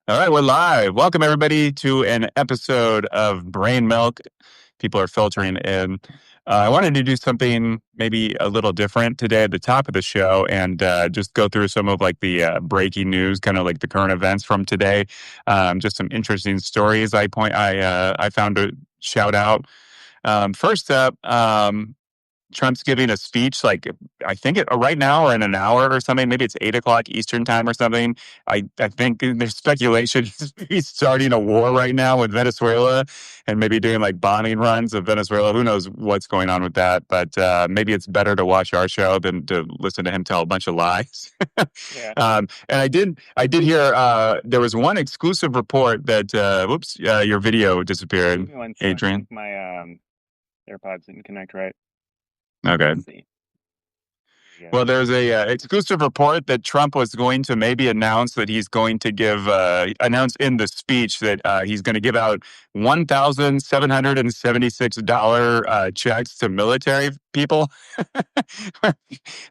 All right, we're live. Welcome, everybody, to an episode of Brain Milk. People are filtering in. I wanted to do something maybe a little different today at the top of the show and just go through some of like the breaking news, kind of like the current events from today. Just some interesting stories I found to shout out. First up, Trump's giving a speech, like I think right now or in an hour or something. Maybe it's 8 o'clock Eastern time or something. I think there's speculation he's starting a war right now with Venezuela and maybe doing like bombing runs of Venezuela. Who knows what's going on with that? But maybe it's better to watch our show than to listen to him tell a bunch of lies. Yeah. And I did hear there was one exclusive report that your video disappeared, Give me 1 second. I Adrian. think my AirPods didn't connect right. Okay. Let's see. Yeah. Well, there's a exclusive report that Trump was going to maybe announce that he's going to announce in the speech that he's going to give out $1,776 checks to military people,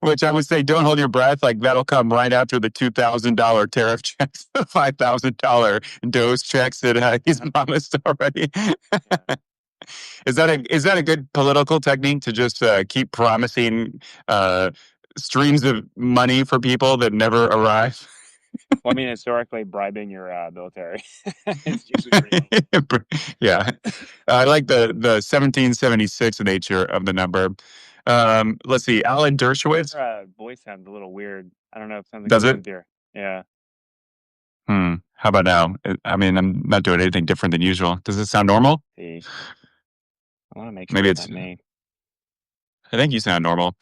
which I would say don't hold your breath. Like that'll come right after the $2,000 tariff checks, the $5,000 dose checks that he's promised already. Is that a good political technique to just keep promising streams of money for people that never arrive? Well, I mean, historically, bribing your military is usually pretty Yeah, I like the 1776 nature of the number. Let's see, Alan Dershowitz. Your voice sounds a little weird. I don't know if something's Does wrong it? with your. Yeah. How about now? I mean, I'm not doing anything different than usual. Does it sound normal? See, I want to make sure Maybe it's it's. not me. I think you sound normal.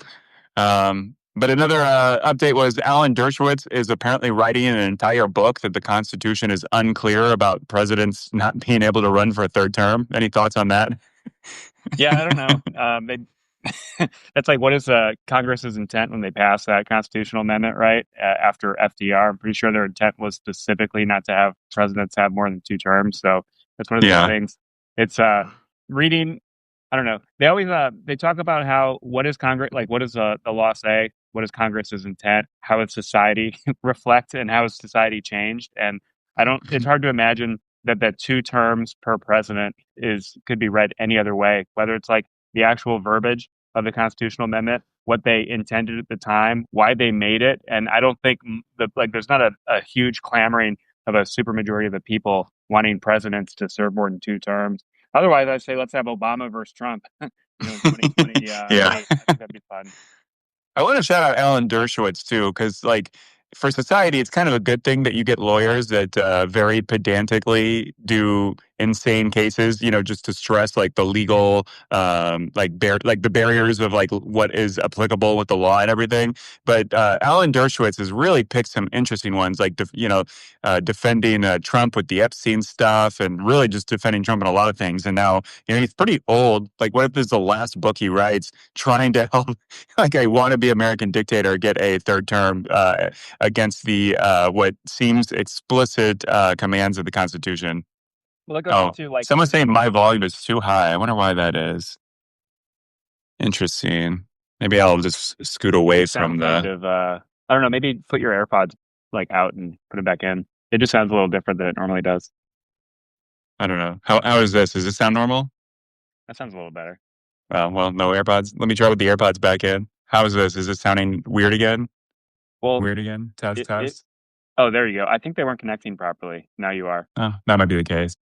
But another update was Alan Dershowitz is apparently writing an entire book that the Constitution is unclear about presidents not being able to run for a third term. Any thoughts on that? Yeah, I don't know. That's like, what is Congress's intent when they passed that constitutional amendment, right? After FDR, I'm pretty sure their intent was specifically not to have presidents have more than 2 terms. So that's one of those Yeah. things. It's reading. I don't know. They always they talk about how what is Congress like? What does the law say? What is Congress's intent? How does society reflect, and how has society changed? And I don't. It's hard to imagine that 2 terms per president could be read any other way. Whether it's like the actual verbiage of the constitutional amendment, what they intended at the time, why they made it, and I don't think there's not a huge clamoring of a supermajority of the people wanting presidents to serve more than 2 terms. Otherwise, I'd say let's have Obama versus Trump. 2020. Yeah. I think that'd be fun. I want to shout out Alan Dershowitz too, because like for society, it's kind of a good thing that you get lawyers that very pedantically do insane cases. Just to stress like the legal, like the barriers of like what is applicable with the law and everything. But Alan Dershowitz has really picked some interesting ones, like defending Trump with the Epstein stuff, and really just defending Trump in a lot of things. And now he's pretty old. Like, what if this is the last book he writes, trying to help like a wannabe American dictator get a third term against the what seems explicit commands of the Constitution? Well, it goes into like Someone's saying my volume is too high. I wonder why that is. Interesting. Maybe I'll just scoot away from the. kind of, I don't know. Maybe put your AirPods like out and put it back in. It just sounds a little different than it normally does. I don't know. How is this? Does this sound normal? That sounds a little better. Well, no AirPods. Let me try with the AirPods back in. How is this? Is it sounding weird again? Well, Weird again? Test. Oh, there you go. I think they weren't connecting properly. Now you are. Oh, that might be the case.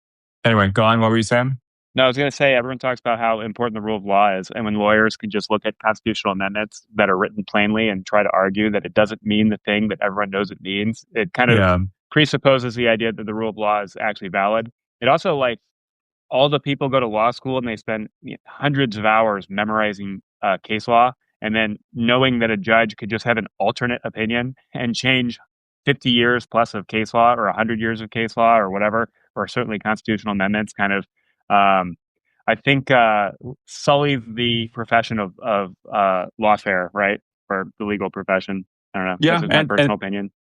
Anyway, go on. What were you saying? No, I was going to say, everyone talks about how important the rule of law is. And when lawyers can just look at constitutional amendments that are written plainly and try to argue that it doesn't mean the thing that everyone knows it means, it kind of presupposes the idea that the rule of law is actually valid. It also, like, all the people go to law school and they spend hundreds of hours memorizing case law, and then knowing that a judge could just have an alternate opinion and change 50 years plus of case law or 100 years of case law or whatever, or certainly constitutional amendments kind of, I think, sullies the profession of lawfare, right? For the legal profession. I don't know. Yeah, that's my personal opinion.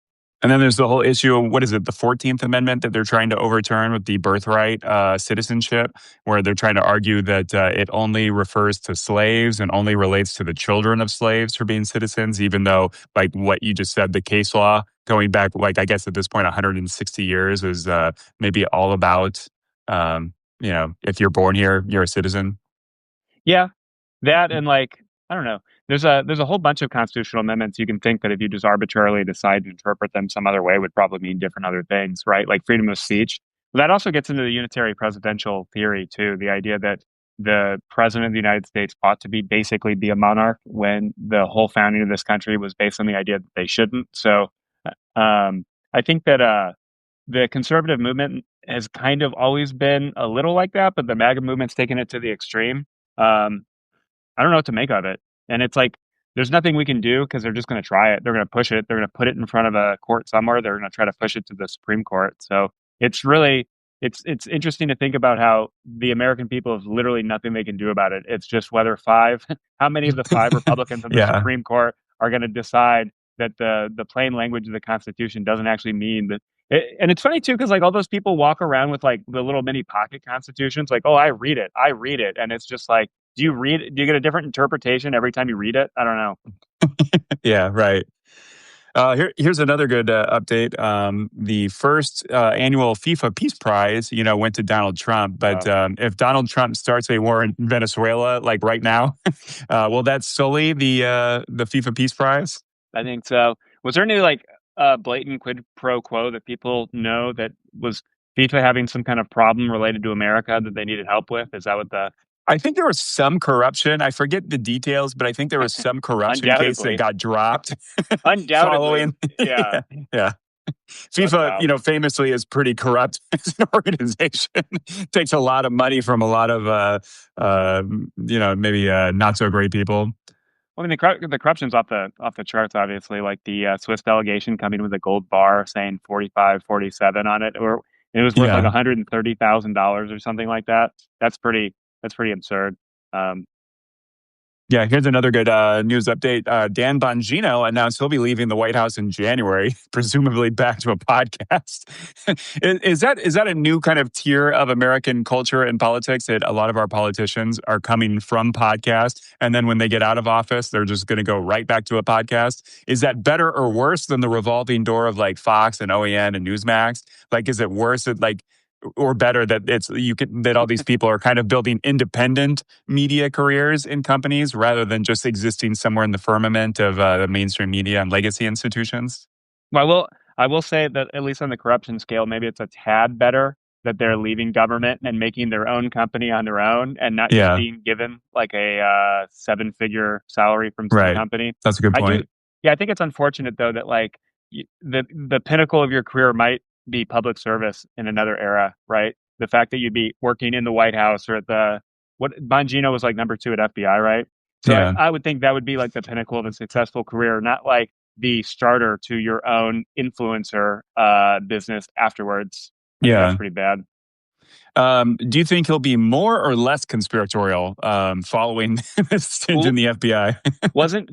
And then there's the whole issue of, what is it, the 14th Amendment that they're trying to overturn with the birthright citizenship, where they're trying to argue that it only refers to slaves and only relates to the children of slaves for being citizens, even though, like what you just said, the case law going back, like, I guess at this point, 160 years is maybe all about, if you're born here, you're a citizen. Yeah, that and like I don't know. There's a whole bunch of constitutional amendments you can think that if you just arbitrarily decide to interpret them some other way would probably mean different other things, right? Like freedom of speech. But that also gets into the unitary presidential theory too, the idea that the president of the United States ought to be basically be a monarch when the whole founding of this country was based on the idea that they shouldn't. So I think that the conservative movement has kind of always been a little like that, but the MAGA movement's taken it to the extreme. Um, I don't know what to make of it. And it's like, there's nothing we can do because they're just going to try it. They're going to push it. They're going to put it in front of a court somewhere. They're going to try to push it to the Supreme Court. So it's really, it's interesting to think about how the American people have literally nothing they can do about it. It's just whether how many of the five Republicans on the Yeah. Supreme Court are going to decide that the plain language of the Constitution doesn't actually mean that. And it's funny too, because like all those people walk around with like the little mini pocket constitutions, like, oh, I read it, and it's just like, do you get a different interpretation every time you read it? I don't know. Yeah, right. Here's another good update. The first annual FIFA Peace Prize, went to Donald Trump. But if Donald Trump starts a war in Venezuela, like right now, will that sully the FIFA Peace Prize? I think so. Was there any like blatant quid pro quo that people know that was FIFA having some kind of problem related to America that they needed help with? Is that what the I think there was some corruption. I forget the details, but I think there was some corruption case that undoubtedly, got dropped undoubtedly, following. yeah, Yeah. FIFA, famously is pretty corrupt as an organization. Takes a lot of money from a lot of, maybe not so great people. Well, I mean, the corruption's off the charts, obviously. Like the Swiss delegation coming with a gold bar saying 45, 47 on it, or it was worth like $130,000 or something like that. That's pretty absurd. Yeah, here's another good news update. Dan Bongino announced he'll be leaving the White House in January, presumably back to a podcast. is that a new kind of tier of American culture and politics that a lot of our politicians are coming from podcasts, and then when they get out of office, they're just going to go right back to a podcast? Is that better or worse than the revolving door of like Fox and OAN and Newsmax? Like, is it worse at like or better that that all these people are kind of building independent media careers in companies rather than just existing somewhere in the firmament of the mainstream media and legacy institutions? Well, I will say that at least on the corruption scale, maybe it's a tad better that they're leaving government and making their own company on their own and not just being given like a 7-figure salary from some company. That's a good point. I think it's unfortunate though that like the pinnacle of your career might be public service in another era, right? The fact that you'd be working in the White House or at what Bongino was like number 2 at FBI, right? So I would think that would be like the pinnacle of a successful career, not like the starter to your own influencer business afterwards. I think that's pretty bad. Do you think he'll be more or less conspiratorial following this stint in the FBI?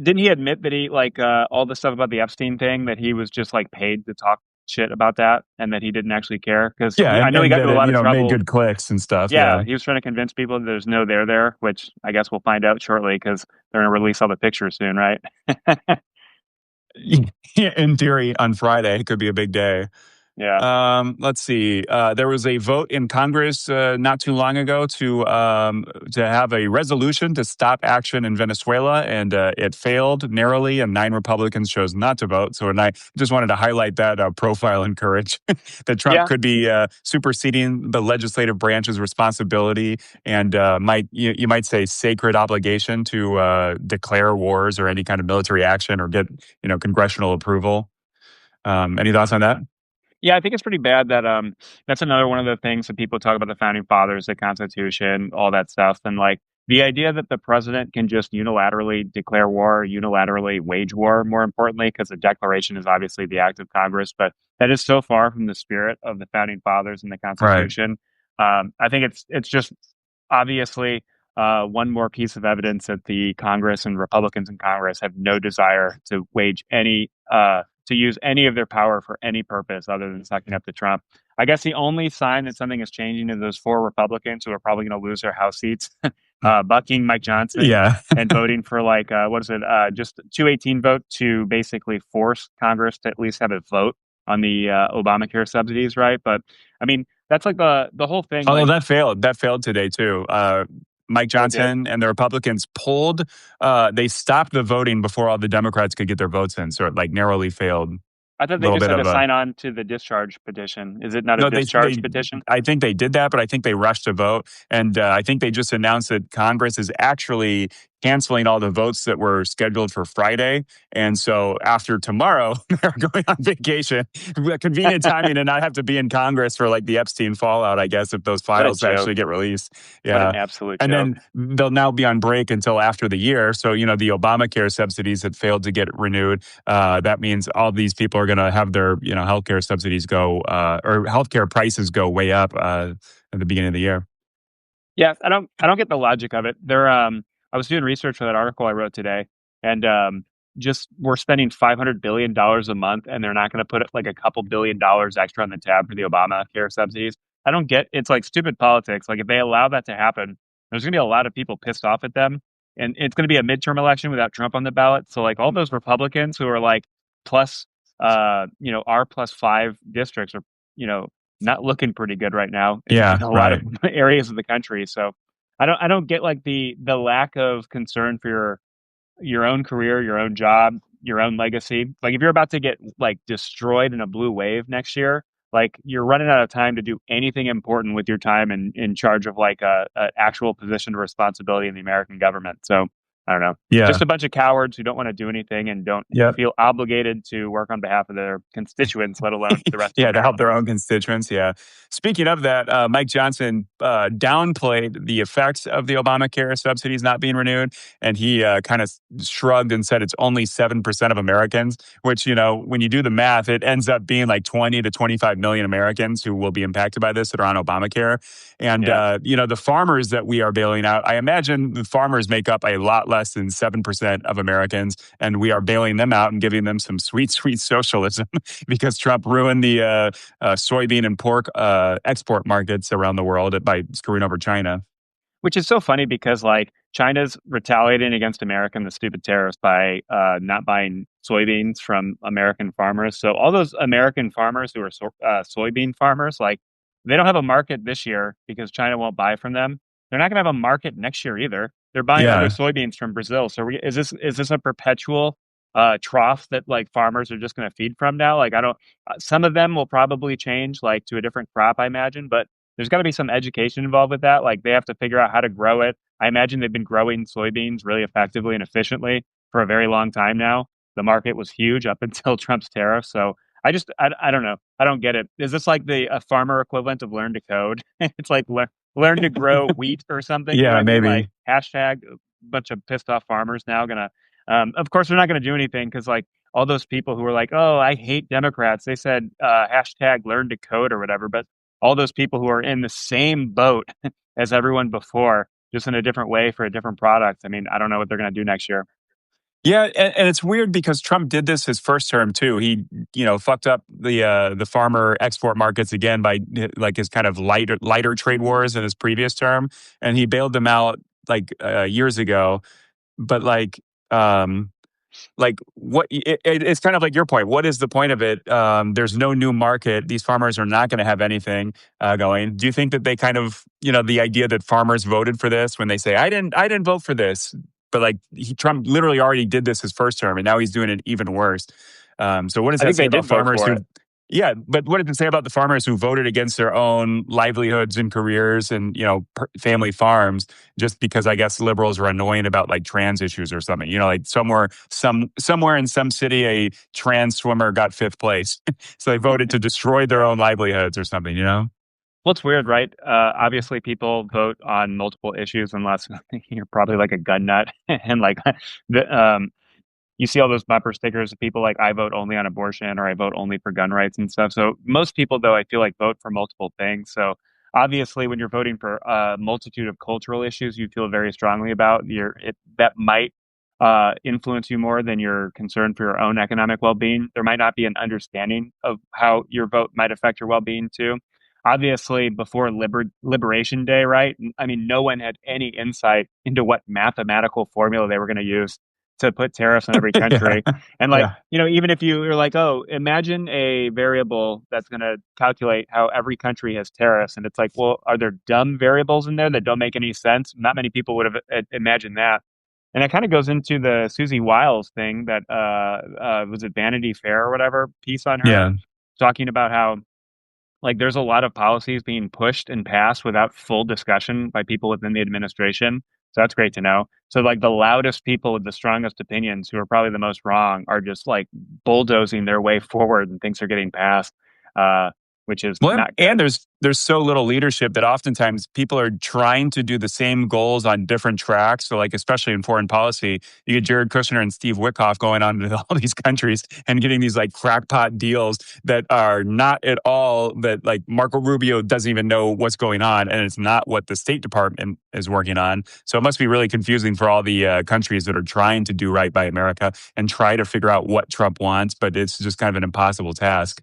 Didn't he admit that he like all the stuff about the Epstein thing, that he was just like paid to talk shit about that and that he didn't actually care? Because I know he got into a lot of trouble. Made good clicks and stuff. Yeah, he was trying to convince people that there's no there, which I guess we'll find out shortly because they're going to release all the pictures soon, right? In theory, on Friday, it could be a big day. Yeah. Let's see. There was a vote in Congress not too long ago to have a resolution to stop action in Venezuela, and it failed narrowly, and 9 Republicans chose not to vote. So, and I just wanted to highlight that profile and courage that Trump could be superseding the legislative branch's responsibility and you might say sacred obligation to declare wars or any kind of military action or get congressional approval. Any thoughts on that? Yeah, I think it's pretty bad that that's another one of the things that people talk about the founding fathers, the Constitution, all that stuff. And like the idea that the president can just unilaterally declare war, unilaterally wage war, more importantly, because the Declaration is obviously the act of Congress, but that is so far from the spirit of the founding fathers and the Constitution. Right. I think it's just obviously one more piece of evidence that the Congress and Republicans in Congress have no desire to wage any to use any of their power for any purpose other than sucking up to Trump. I guess the only sign that something is changing is those 4 Republicans who are probably going to lose their House seats bucking Mike Johnson Yeah. and voting for like what is it? Just 218 vote to basically force Congress to at least have a vote on the Obamacare subsidies, right? But I mean, that's like the whole thing. Although Like, that failed. That failed today too. Mike oh, it did. Johnson and the Republicans pulled. They stopped the voting before all the Democrats could get their votes in. So it like narrowly failed. I thought A they little just bit had to of a sign on to the discharge petition. Is it not a no. discharge petition? I think they did that, but I think they rushed to vote, and I think they just announced that Congress is actually canceling all the votes that were scheduled for Friday. And so after tomorrow, they're going on vacation. Convenient timing to not have to be in Congress for like the Epstein fallout, I guess, if those What a files joke. actually get released. What an Yeah. absolute And joke. then they'll now be on break until after the year. So, the Obamacare subsidies that failed to get renewed, that means all these people are going to have their, healthcare subsidies go, or healthcare prices go way up at the beginning of the year. Yeah, I don't get the logic of it. I was doing research for that article I wrote today, and just we're spending $500 billion a month, and they're not going to put like a couple $1 billion extra on the tab for the Obamacare subsidies. I don't get. It's like stupid politics. Like if they allow that to happen, there's going to be a lot of people pissed off at them, and it's going to be a midterm election without Trump on the ballot. So like all those Republicans who are like plus, R plus five districts are, you know, not looking pretty good right now Yeah, in a lot right. of areas of the country. So I don't get like the lack of concern for your own career, your own job, your own legacy. Like if you're about to get like destroyed in a blue wave next year, like you're running out of time to do anything important with your time in charge of like a actual position of responsibility in the American government. So I don't know. Yeah. Just a bunch of cowards who don't want to do anything and don't Yep. feel obligated to work on behalf of their constituents, let alone the rest of Yeah, to help their America. own constituents. Yeah. Speaking of that, Mike Johnson downplayed the effects of the Obamacare subsidies not being renewed. And he kind of shrugged and said it's only 7% of Americans, which, when you do the math, it ends up being like 20 to 25 million Americans who will be impacted by this that are on Obamacare. And, Yeah. the farmers that we are bailing out, I imagine the farmers make up a lot less than 7% of Americans. And we are bailing them out and giving them some sweet, sweet socialism because Trump ruined the soybean and pork export markets around the world by screwing over China. Which is so funny because like China's retaliating against America and the stupid tariffs by not buying soybeans from American farmers. So all those American farmers who are soybean farmers, like they don't have a market this year because China won't buy from them. They're not going to have a market next year either. They're buying other Yeah. soybeans from Brazil. So is this a perpetual trough that like farmers are just going to feed from now? Like I don't. Some of them will probably change like to a different crop, I imagine, but there's got to be some education involved with that. Like they have to figure out how to grow it. I imagine they've been growing soybeans really effectively and efficiently for a very long time now. The market was huge up until Trump's tariffs. So I don't know. I don't get it. Is this like the a farmer equivalent of learn to code? It's like learn to grow wheat or something. You know what Yeah, I mean? Like maybe. hashtag a bunch of pissed off farmers now gonna. Of course, they're not going to do anything because like all those people who were like, "Oh, I hate Democrats," they said hashtag learn to code or whatever. But all those people who are in the same boat as everyone before, just in a different way for a different product. I mean, I don't know what they're going to do next year. Yeah, and it's weird because Trump did this his first term too. He, fucked up the farmer export markets again by like his kind of lighter trade wars in his previous term, and he bailed them out like years ago. But like what it's kind of like your point. What is the point of it? There's no new market. These farmers are not going to have anything going. Do you think that they kind of, the idea that farmers voted for this when they say I didn't vote for this, but like Trump literally already did this his first term and now he's doing it even worse. So what does I that think say they about did vote farmers for who? it. Yeah, but what does it say about the farmers who voted against their own livelihoods and careers and family farms just because I guess liberals are annoying about like trans issues or something? Like somewhere in some city a trans swimmer got fifth place, so they voted to destroy their own livelihoods or something. Well, it's weird, right? Obviously, people vote on multiple issues unless you're probably like a gun nut and like the you see all those bumper stickers of people like I vote only on abortion or I vote only for gun rights and stuff. So most people, though, I feel like vote for multiple things. So obviously, when you're voting for a multitude of cultural issues you feel very strongly about, that might influence you more than your concern for your own economic well-being. There might not be an understanding of how your vote might affect your well-being too. obviously before Liberation Day, right? I mean, no one had any insight into what mathematical formula they were going to use to put tariffs on every Yeah. country. And like, Yeah. even if you are like, oh, imagine a variable that's going to calculate how every country has tariffs. And it's like, well, are there dumb variables in there that don't make any sense? Not many people would have imagined that. And it kind of goes into the Susie Wiles thing that was it Vanity Fair or whatever piece on her Yeah. talking about how like there's a lot of policies being pushed and passed without full discussion by people within the administration. So that's great to know. So like the loudest people with the strongest opinions who are probably the most wrong are just like bulldozing their way forward and things are getting passed, uh, which is Well, not and good. there's so little leadership that oftentimes people are trying to do the same goals on different tracks. So, like especially in foreign policy, you get Jared Kushner and Steve Witkoff going on to all these countries and getting these like crackpot deals that are not at all that like Marco Rubio doesn't even know what's going on, and it's not what the State Department is working on. So it must be really confusing for all the countries that are trying to do right by America and try to figure out what Trump wants, but it's just kind of an impossible task.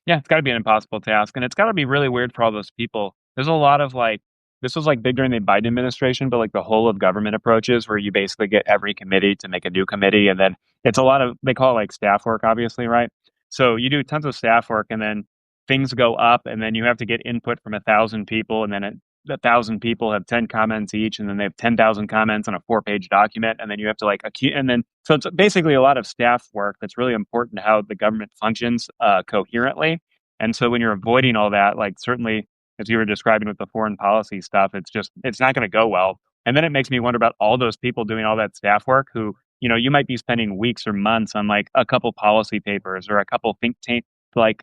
Yeah, it's got to be an impossible task. And it's got to be really weird for all those people. There's a lot of like, this was like big during the Biden administration, but like the whole of government approaches where you basically get every committee to make a new committee. And then it's a lot of, they call it like staff work, obviously, right? So you do tons of staff work and then things go up and then you have to get input from 1,000 people. And then 1,000 people have 10 comments each. And then they have 10,000 comments on a 4-page document. And then you have to like, and then, so it's basically a lot of staff work that's really important to how the government functions coherently. And so when you're avoiding all that, like certainly as you were describing with the foreign policy stuff, it's not going to go well. And then it makes me wonder about all those people doing all that staff work who, you might be spending weeks or months on like a couple policy papers or a couple think tank like,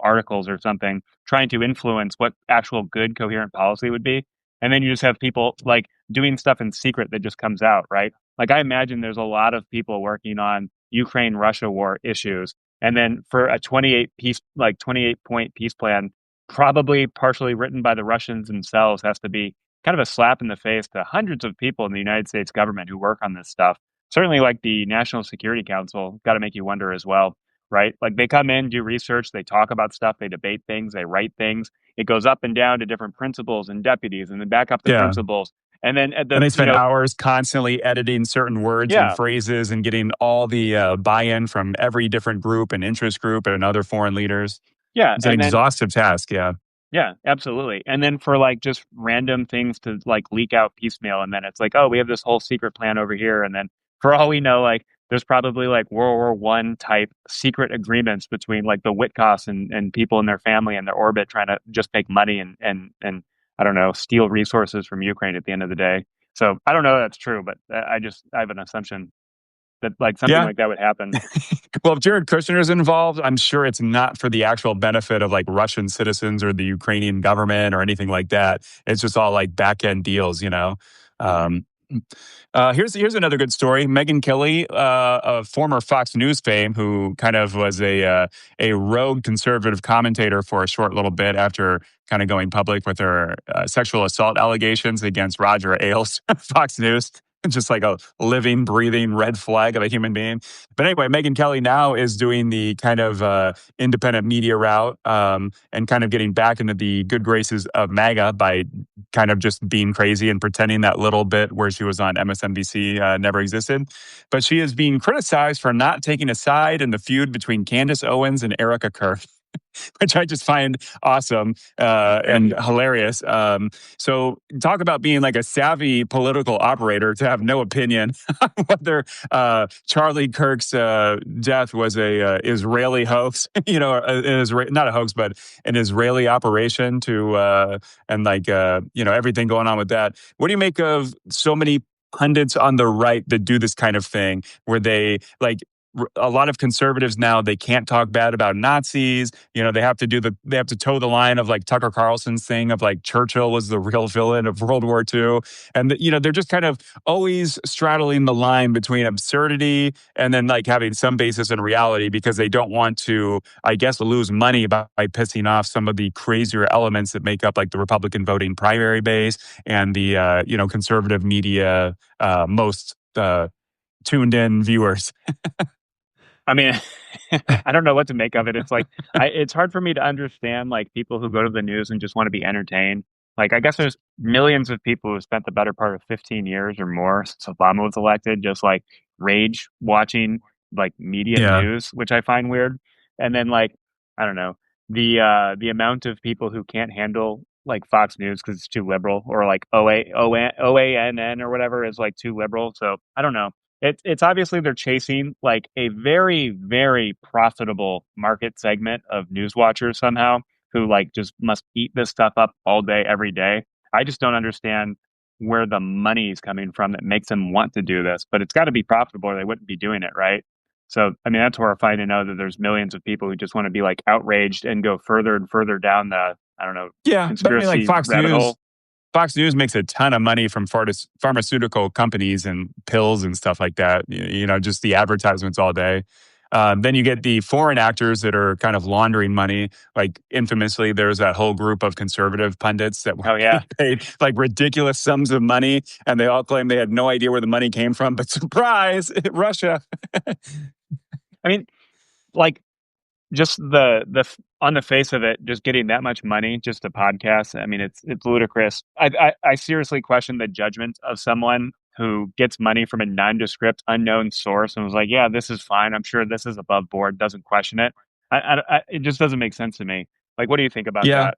articles or something trying to influence what actual good coherent policy would be. And then you just have people like doing stuff in secret that just comes out, right? Like I imagine there's a lot of people working on Ukraine Russia war issues. And then for a 28 point peace plan, probably partially written by the Russians themselves, has to be kind of a slap in the face to hundreds of people in the United States government who work on this stuff. Certainly, like the National Security Council, got to make you wonder as well, right? Like they come in, do research, they talk about stuff, they debate things, they write things. It goes up and down to different principals and deputies, and then back up to Yeah. principals. And then at And the, they spend hours constantly editing certain words and yeah, phrases and getting all the buy-in from every different group and interest group and other foreign leaders. yeah. It's an And then exhaustive task. Yeah. yeah, absolutely. And then for like just random things to like leak out piecemeal. And then it's like, oh, we have this whole secret plan over here. And then for all we know, like there's probably like World War I type secret agreements between like the Witkoffs and people in their family and their orbit trying to just make money and I don't know, steal resources from Ukraine at the end of the day. So I don't know if that's true, but I have an assumption that like something Yeah. like that would happen. Well, if Jared Kushner is involved, I'm sure it's not for the actual benefit of like Russian citizens or the Ukrainian government or anything like that. It's just all like back end deals. Um, here's another good story. Megyn Kelly, a former Fox News fame, who kind of was a rogue conservative commentator for a short little bit after kind of going public with her sexual assault allegations against Roger Ailes, Fox News. Just like a living, breathing red flag of a human being. But anyway, Megyn Kelly now is doing the kind of independent media route and kind of getting back into the good graces of MAGA by kind of just being crazy and pretending that little bit where she was on MSNBC never existed. But she is being criticized for not taking a side in the feud between Candace Owens and Erica Kirk, which I just find awesome and hilarious. So talk about being like a savvy political operator to have no opinion on whether Charlie Kirk's death was a Israeli hoax, not a hoax, but an Israeli operation and everything going on with that. What do you make of so many pundits on the right that do this kind of thing where they like a lot of conservatives now, they can't talk bad about Nazis. They have to toe the line of like Tucker Carlson's thing of like Churchill was the real villain of World War II. And, they're just kind of always straddling the line between absurdity and then like having some basis in reality because they don't want to, I guess, lose money by pissing off some of the crazier elements that make up like the Republican voting primary base and the, conservative media most tuned in viewers. I mean, I don't know what to make of it. It's like it's hard for me to understand like people who go to the news and just want to be entertained. Like I guess there's millions of people who spent the better part of 15 years or more since Obama was elected, just like rage watching like media Yeah. news, which I find weird. And then like I don't know the amount of people who can't handle like Fox News because it's too liberal, or like OANN or whatever is like too liberal. So I don't know. It's obviously they're chasing like a very, very profitable market segment of news watchers somehow, who like just must eat this stuff up all day, every day. I just don't understand where the money is coming from that makes them want to do this, but it's got to be profitable or they wouldn't be doing it, right? So, I mean, that's horrifying to know that there's millions of people who just want to be like outraged and go further and further down the, I don't know, Yeah. But I mean, like conspiracy rabbit hole. Fox News makes a ton of money from pharmaceutical companies and pills and stuff like that. Just the advertisements all day. Then you get the foreign actors that are kind of laundering money. Like infamously, there's that whole group of conservative pundits that were Oh, yeah. paid like ridiculous sums of money, and they all claim they had no idea where the money came from. But surprise, Russia. I mean, like, just on the face of it, just getting that much money just a podcast. I mean, it's ludicrous. I seriously question the judgment of someone who gets money from a nondescript, unknown source and was like, "Yeah, this is fine. I'm sure this is above board." Doesn't question it. It just doesn't make sense to me. Like, what do you think about Yeah. that?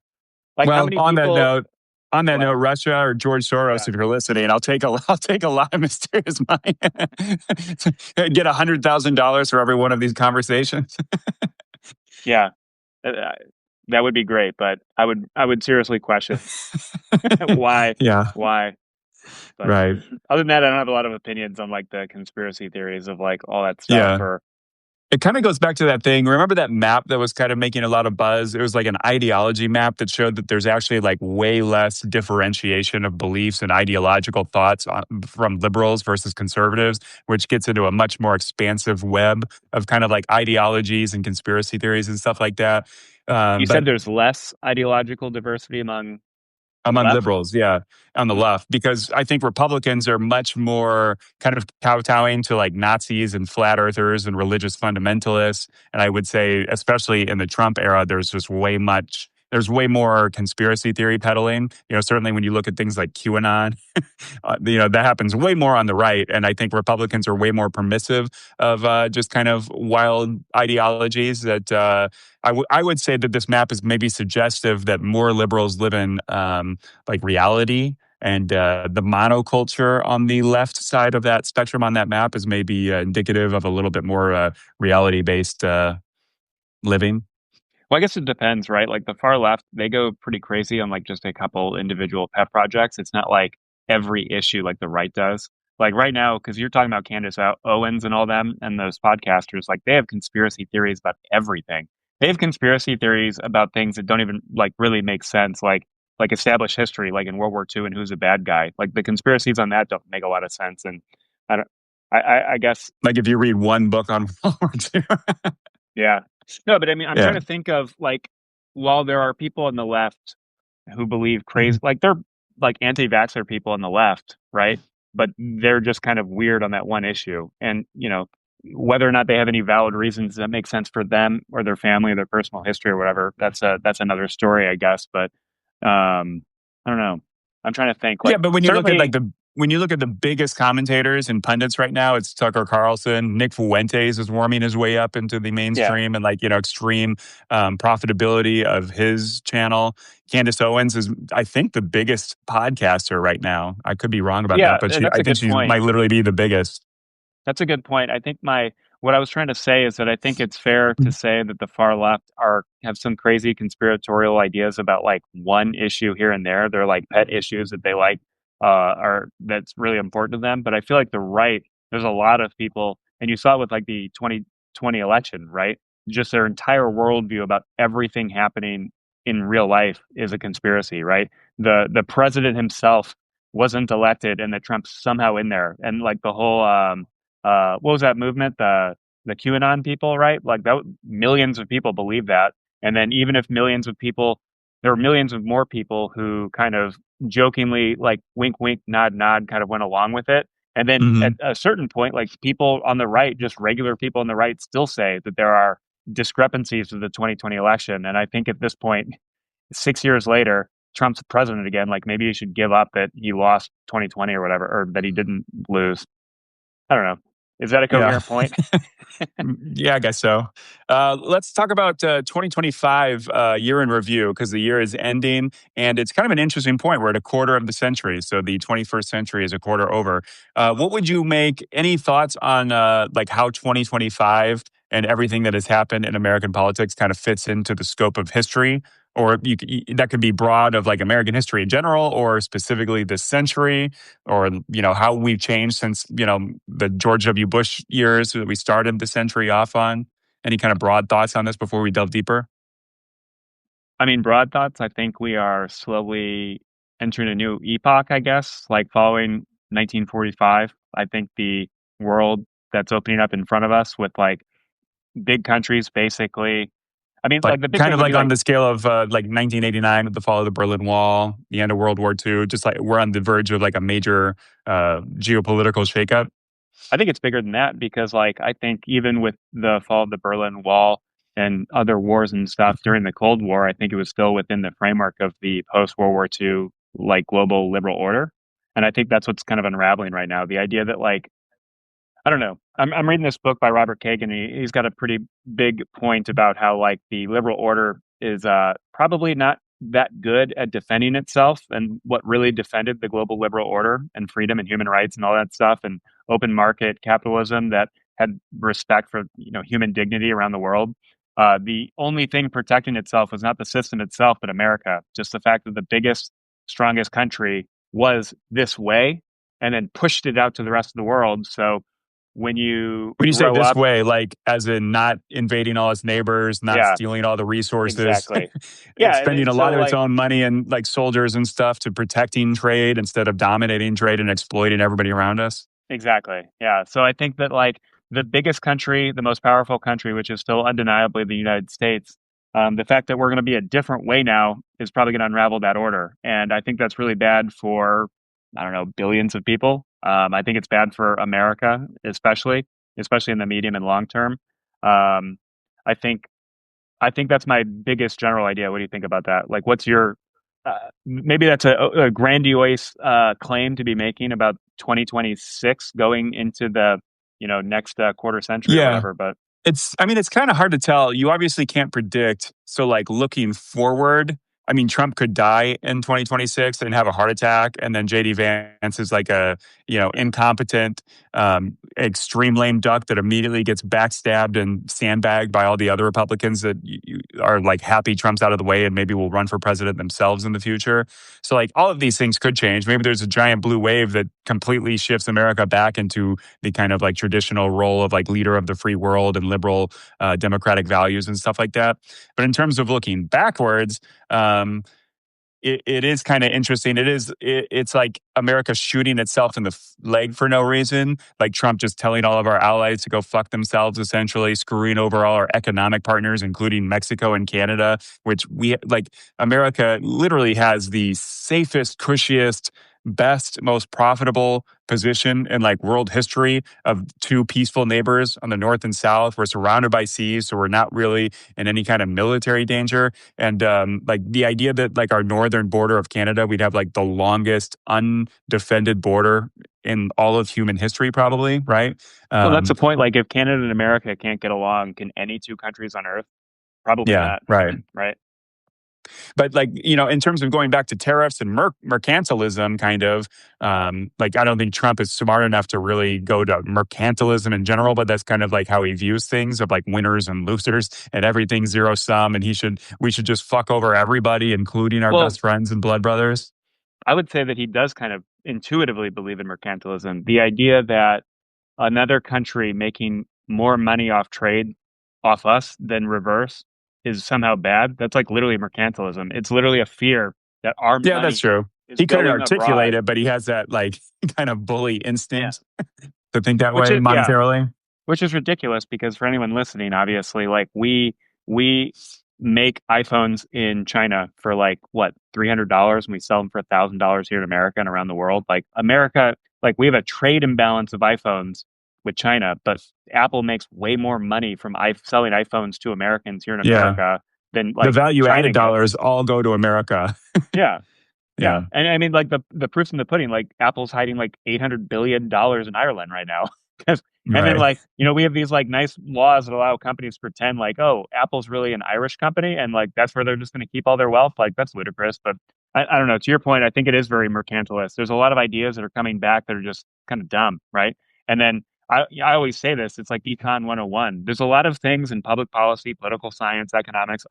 Like, how Well, many on that people? note, on that What? note, Russia or George Soros, Yeah, if you're listening, I'll take a lot of mysterious money. Get $100,000 for every one of these conversations. yeah. Uh, that would be great, but I would seriously question why Yeah, why. But right. other than that, I don't have a lot of opinions on like the conspiracy theories of like all that stuff. Yeah. Or It kind of goes back to that thing. Remember that map that was kind of making a lot of buzz? It was like an ideology map that showed that there's actually like way less differentiation of beliefs and ideological thoughts from liberals versus conservatives, which gets into a much more expansive web of kind of like ideologies and conspiracy theories and stuff like that. you But said there's less ideological diversity among the among left. liberals, yeah, on the Hmm. left, because I think Republicans are much more kind of kowtowing to like Nazis and flat earthers and religious fundamentalists. And I would say, especially in the Trump era, there's way more conspiracy theory peddling. Certainly when you look at things like QAnon, that happens way more on the right. And I think Republicans are way more permissive of just kind of wild ideologies that I would say that this map is maybe suggestive that more liberals live in like reality. And the monoculture on the left side of that spectrum on that map is maybe indicative of a little bit more reality based living. Well, I guess it depends, right? Like the far left, they go pretty crazy on like just a couple individual pet projects. It's not like every issue like the right does. Like right now, because you're talking about Candace Owens and all them and those podcasters, like they have conspiracy theories about everything. They have conspiracy theories about things that don't even like really make sense, like established history, like in World War II and who's a bad guy. Like the conspiracies on that don't make a lot of sense. And I don't, I guess Like if you read one book on World War II. yeah. No, but I mean, I'm trying Yeah. to think of like, while there are people on the left who believe Mhm. crazy, like they're like anti-vaxxer people on the left, right? But they're just kind of weird on that one issue. And, whether or not they have any valid reasons that make sense for them or their family or their personal history or whatever, that's another story, I guess. But I don't know. I'm trying to think. Yeah, Like but certainly, when you look at the biggest commentators and pundits right now, it's Tucker Carlson. Nick Fuentes is warming his way up into the yeah, mainstream and extreme profitability of his channel. Candace Owens is, I think, the biggest podcaster right now. I could be wrong about that, yeah, but and that's I a think good she point. might literally be the biggest. That's a good point. I think what I was trying to say is that I think it's fair to say that the far left have some crazy conspiratorial ideas about like one issue here and there. They're like pet issues that they like are that's really important to them. But I feel like the right, there's a lot of people, and you saw it with like the 2020 election, right? Just their entire worldview about everything happening in real life is a conspiracy, right? The president himself wasn't elected, and that Trump's somehow in there, and like the whole what was that movement? The QAnon people, right? Like that, millions of people believe that. And then even if millions of people, there were millions of more people who kind of jokingly, like wink, wink, nod, nod, kind of went along with it. And then at Hmm. a certain point, like people on the right, just regular people on the right, still say that there are discrepancies with the 2020 election. And I think at this point, 6 years later, Trump's president again. Like maybe he should give up that he lost 2020 or whatever, or that he didn't lose. I don't know. Is that a Yeah. coherent point? Yeah, I guess so. Let's talk about 2025 year in review because the year is ending, and it's kind of an interesting point. We're at a quarter of the century, so the 21st century is a quarter over. What would you make? Any thoughts on like how 2025 and everything that has happened in American politics kind of fits into the scope of history? Or that could be broad of like American history in general, or specifically this century, or how we've changed since the George W. Bush years that we started the century off on. Any kind of broad thoughts on this before we delve deeper? I mean, broad thoughts. I think we are slowly entering a new epoch, I guess, like following 1945. I think the world that's opening up in front of us with like big countries, basically. I mean, Like like the big kind thing of would be like on like, the scale of like 1989 with the fall of the Berlin Wall, the end of World War II, just like we're on the verge of like a major geopolitical shakeup. I think it's bigger than that because, like, I think even with the fall of the Berlin Wall and other wars and stuff during the Cold War, I think it was still within the framework of the post World War II, like, global liberal order. And I think that's what's kind of unraveling right now. The idea that, like, I don't know. I'm reading this book by Robert Kagan. He's got a pretty big point about how like the liberal order is probably not that good at defending itself, and what really defended the global liberal order and freedom and human rights and all that stuff and open market capitalism that had respect for human dignity around the world. The only thing protecting itself was not the system itself, but America. Just the fact that the biggest, strongest country was this way, and then pushed it out to the rest of the world. So when you When you say grow this up, way, like as in not invading all its neighbors, not yeah, stealing all the resources, exactly. it's Yeah, spending and a lot so of its like own money and like soldiers and stuff to protecting trade instead of dominating trade and exploiting everybody around us. exactly. Yeah. So I think that like the biggest country, the most powerful country, which is still undeniably the United States, the fact that we're going to be a different way now is probably going to unravel that order. And I think that's really bad for, I don't know, billions of people. I think it's bad for America, especially in the medium and long term. Um, I think I think that's my biggest general idea. What do you think about that? Like, what's your maybe that's a grandiose claim to be making about 2026 going into the next quarter century or Yeah. whatever. But I mean, it's kind of hard to tell. You obviously can't predict. So, like, looking forward, I mean, Trump could die in 2026 and have a heart attack. And then JD Vance is like a, incompetent, extreme lame duck that immediately gets backstabbed and sandbagged by all the other Republicans that are like happy Trump's out of the way and maybe will run for president themselves in the future. So, like, all of these things could change. Maybe there's a giant blue wave that completely shifts America back into the kind of like traditional role of like leader of the free world and liberal democratic values and stuff like that. But in terms of looking backwards, it is kind of interesting. It's like America shooting itself in the leg for no reason. Like Trump just telling all of our allies to go fuck themselves, essentially screwing over all our economic partners, including Mexico and Canada, which we like. America literally has the safest, cushiest, best, most profitable position in like world history of two peaceful neighbors on the north and south. We're surrounded by seas, so we're not really in any kind of military danger. And like the idea that like our northern border of Canada, we'd have like the longest undefended border in all of human history, probably, right? well, that's Um, the point. Like, if Canada and America can't get along, can any two countries on Earth? Probably yeah, not. right. Right. But like, in terms of going back to tariffs and mercantilism, kind of, like, I don't think Trump is smart enough to really go to mercantilism in general, but that's kind of like how he views things of like winners and losers and everything zero sum. And we should just fuck over everybody, including our Well, best friends and blood brothers. I would say that he does kind of intuitively believe in mercantilism. The idea that another country making more money off trade off us than reverse is somehow bad. That's like literally mercantilism. It's literally a fear that our Yeah, that's money true. is He couldn't going articulate abroad. it, but he has that like kind of bully Yeah. instinct to think that Which way is yeah, monetarily. which is ridiculous because for anyone listening, obviously, like we make iPhones in China for like what, $300, and we sell them for $1,000 here in America and around the world. Like America, like we have a trade imbalance of iPhones with China, but Apple makes way more money from selling iPhones to Americans here in Yeah. America than The like value China added gets. dollars all go to America. Yeah. Yeah. Yeah. And I mean, like the proof's in the pudding, like Apple's hiding like $800 billion in Ireland right now. 'Cause- And then Right. like, we have these like nice laws that allow companies to pretend like, oh, Apple's really an Irish company. And like, that's where they're just going to keep all their wealth. Like that's ludicrous. But I don't know. To your point, I think it is very mercantilist. There's a lot of ideas that are coming back that are just kind of dumb. Right. And then I always say this, it's like Econ 101. There's a lot of things in public policy, political science, economics.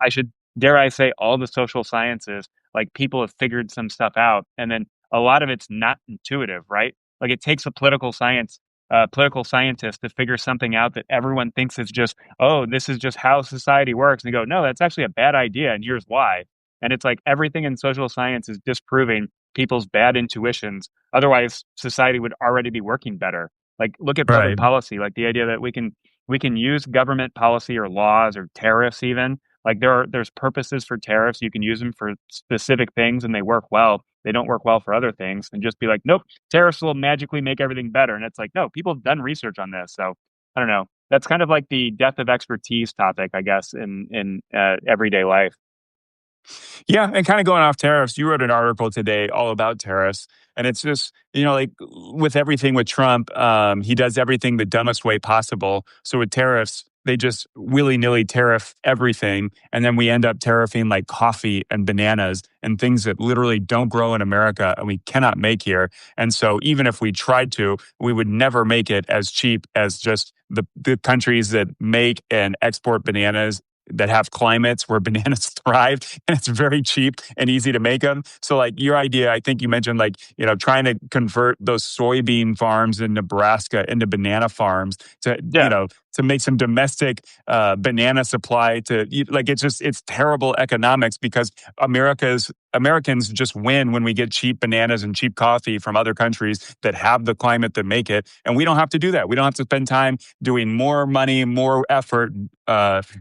Dare I say, all the social sciences, like people have figured some stuff out, and then a lot of it's not intuitive, right? Like it takes a political scientist to figure something out that everyone thinks is just, oh, this is just how society works, and they go, no, that's actually a bad idea, and here's why. And it's like everything in social science is disproving people's bad intuitions. Otherwise, society would already be working better. Like look at public Right. policy, like the idea that we can use government policy or laws or tariffs even, like there's purposes for tariffs. You can use them for specific things and they work well. They don't work well for other things. And just be like, nope, tariffs will magically make everything better. And it's like, no, people have done research on this. So I don't know. That's kind of like the death of expertise topic, I guess, in everyday life. Yeah, and kind of going off tariffs, you wrote an article today all about tariffs. And it's just, like with everything with Trump, he does everything the dumbest way possible. So with tariffs, they just willy nilly tariff everything. And then we end up tariffing like coffee and bananas and things that literally don't grow in America and we cannot make here. And so even if we tried to, we would never make it as cheap as just the countries that make and export bananas that have climates where bananas thrive and it's very cheap and easy to make them. So like your idea, I think you mentioned like, trying to convert those soybean farms in Nebraska into banana farms to, Yeah. to make some domestic banana supply like it's terrible economics because Americans just win when we get cheap bananas and cheap coffee from other countries that have the climate that make it. And we don't have to do that. We don't have to spend time doing more money, more effort,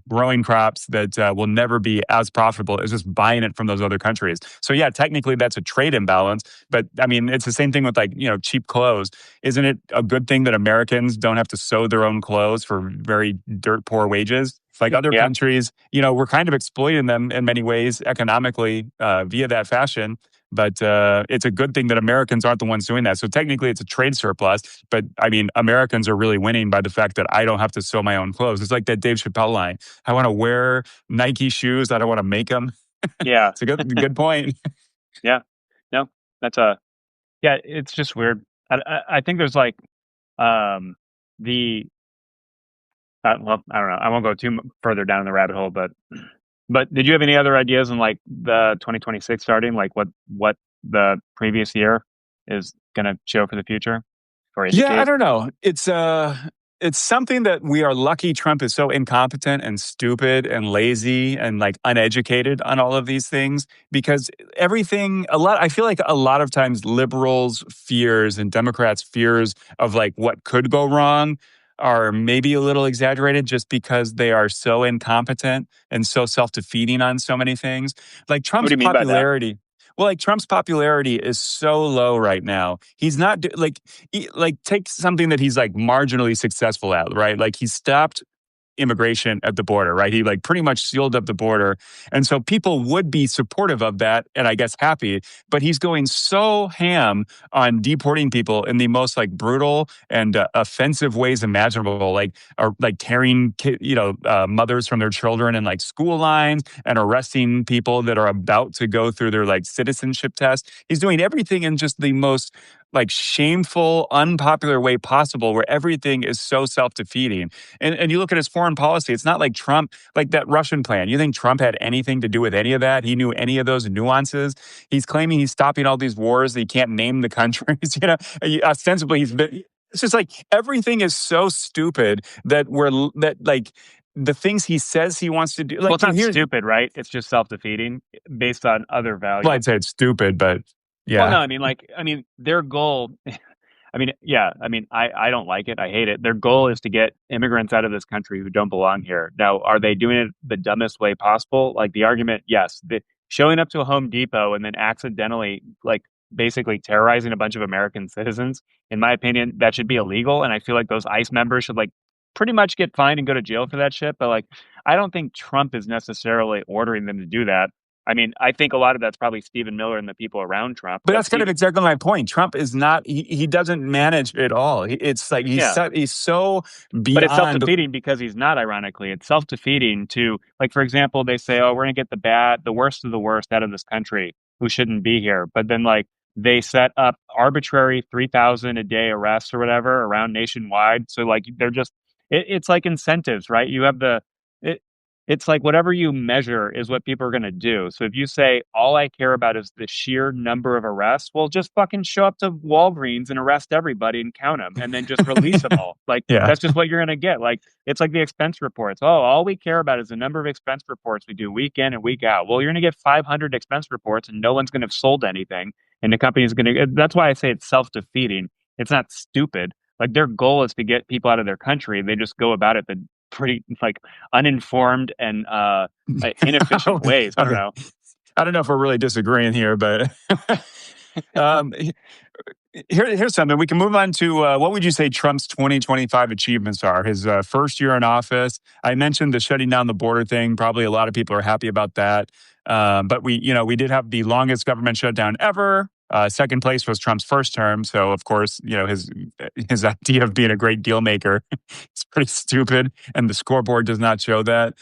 growing crops that will never be as profitable as just buying it from those other countries. So yeah, technically that's a trade imbalance. But I mean, it's the same thing with like, cheap clothes. Isn't it a good thing that Americans don't have to sew their own clothes for very dirt poor wages? Like other Yeah. countries, we're kind of exploiting them in many ways economically via that fashion. But it's a good thing that Americans aren't the ones doing that. So technically, it's a trade surplus. But I mean, Americans are really winning by the fact that I don't have to sew my own clothes. It's like that Dave Chappelle line: "I want to wear Nike shoes. I don't want to make them." Yeah. It's a good point. Yeah. No, that's yeah, it's just weird. I think there's like, the, well, I don't know. I won't go further down the rabbit hole, but did you have any other ideas in like the 2026 starting, like what the previous year is going to show for the future or Yeah, I indicate? don't know. It's something that we are lucky Trump is so incompetent and stupid and lazy and like uneducated on all of these things because I feel like a lot of times liberals' fears and Democrats' fears of like what could go wrong are maybe a little exaggerated just because they are so incompetent and so self-defeating on so many things. Like What Trump's do you mean by that? popularity. Well, like Trump's popularity is so low right now. He's not like take something that he's like marginally successful at, right? Like he stopped immigration at the border, right? He like pretty much sealed up the border. And so people would be supportive of that and I guess happy, but he's going so ham on deporting people in the most like brutal and offensive ways imaginable, like tearing mothers from their children in like school lines and arresting people that are about to go through their like citizenship test. He's doing everything in just the most like shameful, unpopular way possible where everything is so self-defeating. And you look at his foreign policy, it's not like Trump, like that Russian plan. You think Trump had anything to do with any of that? He knew any of those nuances? He's claiming he's stopping all these wars that he can't name the countries. Ostensibly he's been, it's just like everything is so stupid that like the things he says he wants to do. Like, Well, it's not here's, stupid, right? It's just self-defeating based on other well, values. I'd say it's stupid, but Well, no, yeah. I mean, their goal. I mean, yeah, I mean, I don't like it. I hate it. Their goal is to get immigrants out of this country who don't belong here. Now, are they doing it the dumbest way possible? Like the argument, yes, showing up to a Home Depot and then accidentally, like, basically terrorizing a bunch of American citizens, in my opinion, that should be illegal. And I feel like those ICE members should, like, pretty much get fined and go to jail for that shit. But, like, I don't think Trump is necessarily ordering them to do that. I mean, I think a lot of that's probably Stephen Miller and the people around Trump. But But that's kind Steve, of exactly my point. Trump is not, he doesn't manage it all. It's like yeah, he's so but it's beyond. self-defeating because he's not, ironically. It's self-defeating to, like, for example, they say, oh, we're going to get the worst of the worst out of this country who shouldn't be here. But then, like, they set up arbitrary 3,000 a day arrests or whatever around nationwide. So, like, they're just, it's like incentives, right? You have it, it's like whatever you measure is what people are going to do. So if you say, all I care about is the sheer number of arrests, well, just fucking show up to Walgreens and arrest everybody and count them and then just release them all. Like, Yeah. that's just what you're going to get. Like, it's like the expense reports. Oh, all we care about is the number of expense reports we do week in and week out. Well, you're going to get 500 expense reports and no one's going to have sold anything. And the company's going to, that's why I say it's self-defeating. It's not stupid. Like, their goal is to get people out of their country. They just go about it the pretty, like, uninformed and inefficient ways. I don't know. I don't know if we're really disagreeing here, but um, here's something. We can move on to what would you say Trump's 2025 achievements are? His first year in office. I mentioned the shutting down the border thing. Probably a lot of people are happy about that. But we did have the longest government shutdown ever. Second place was Trump's first term. So, of course, his idea of being a great deal maker is pretty stupid. And the scoreboard does not show that.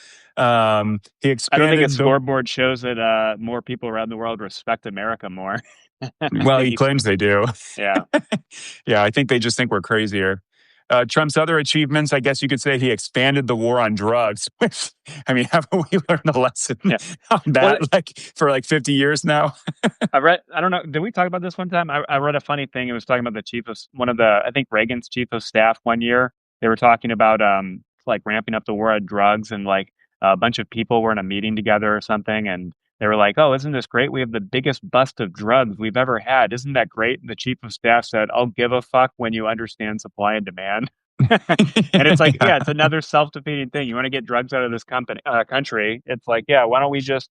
He expanded. I don't think a scoreboard shows that more people around the world respect America more. Well, he claims they do. Yeah. Yeah, I think they just think we're crazier. Trump's other achievements, I guess you could say he expanded the war on drugs. I mean, haven't we learned a lesson on that for 50 years now? I don't know, did we talk about this one time? I read a funny thing. It was talking about the chief of, I think Reagan's chief of staff one year. They were talking about like ramping up the war on drugs, and like a bunch of people were in a meeting together or something, and they were like, oh, isn't this great? We have the biggest bust of drugs we've ever had. Isn't that great? And the chief of staff said, I'll give a fuck when you understand supply and demand. And it's like, yeah, it's another self-defeating thing. You want to get drugs out of this country. It's like, yeah, why don't we just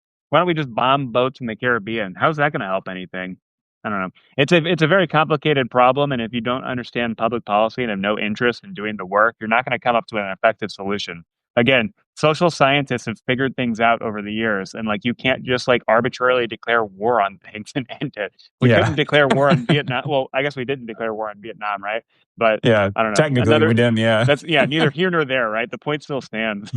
bomb boats in the Caribbean? How's that going to help anything? I don't know. It's a very complicated problem. And if you don't understand public policy and have no interest in doing the work, you're not going to come up to an effective solution. Again, social scientists have figured things out over the years, and like you can't just like arbitrarily declare war on things and end it. We couldn't declare war on Vietnam. Well, I guess we didn't declare war on Vietnam, right? But yeah, I don't know. Technically, we didn't. Yeah, that's neither here nor there, right? The point still stands.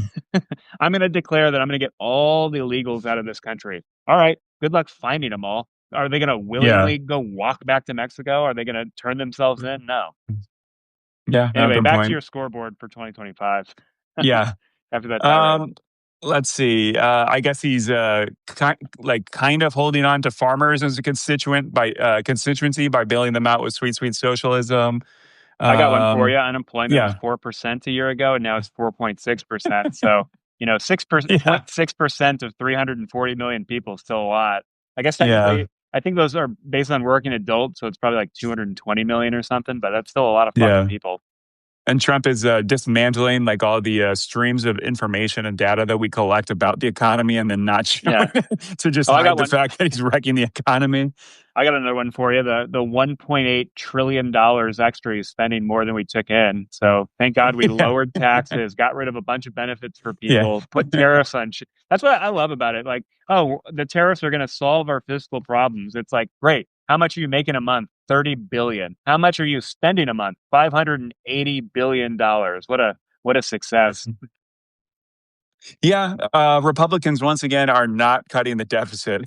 I'm going to declare that I'm going to get all the illegals out of this country. All right, good luck finding them all. Are they going to willingly go walk back to Mexico? Are they going to turn themselves in? No. Yeah. Anyway, back to your scoreboard for 2025. Yeah. After that, let's see. I guess he's kind of holding on to farmers as a constituency by bailing them out with sweet socialism. I got one for you. Unemployment was 4% a year ago, and now it's 4.6%. So 6% of 340 million people is still a lot. I guess technically, I think those are based on working adults, so it's probably like 220 million or something. But that's still a lot of fucking people. And Trump is dismantling like all the streams of information and data that we collect about the economy, and then not showing to just hide the fact that he's wrecking the economy. I got another one for you. The $1.8 trillion extra he's spending more than we took in. So thank God we lowered taxes, got rid of a bunch of benefits for people, put tariffs on shit. That's what I love about it. Like, oh, the tariffs are going to solve our fiscal problems. It's like, great. How much are you making a month? 30 billion. How much are you spending a month? $580 billion. What a success. Yeah, Republicans once again are not cutting the deficit.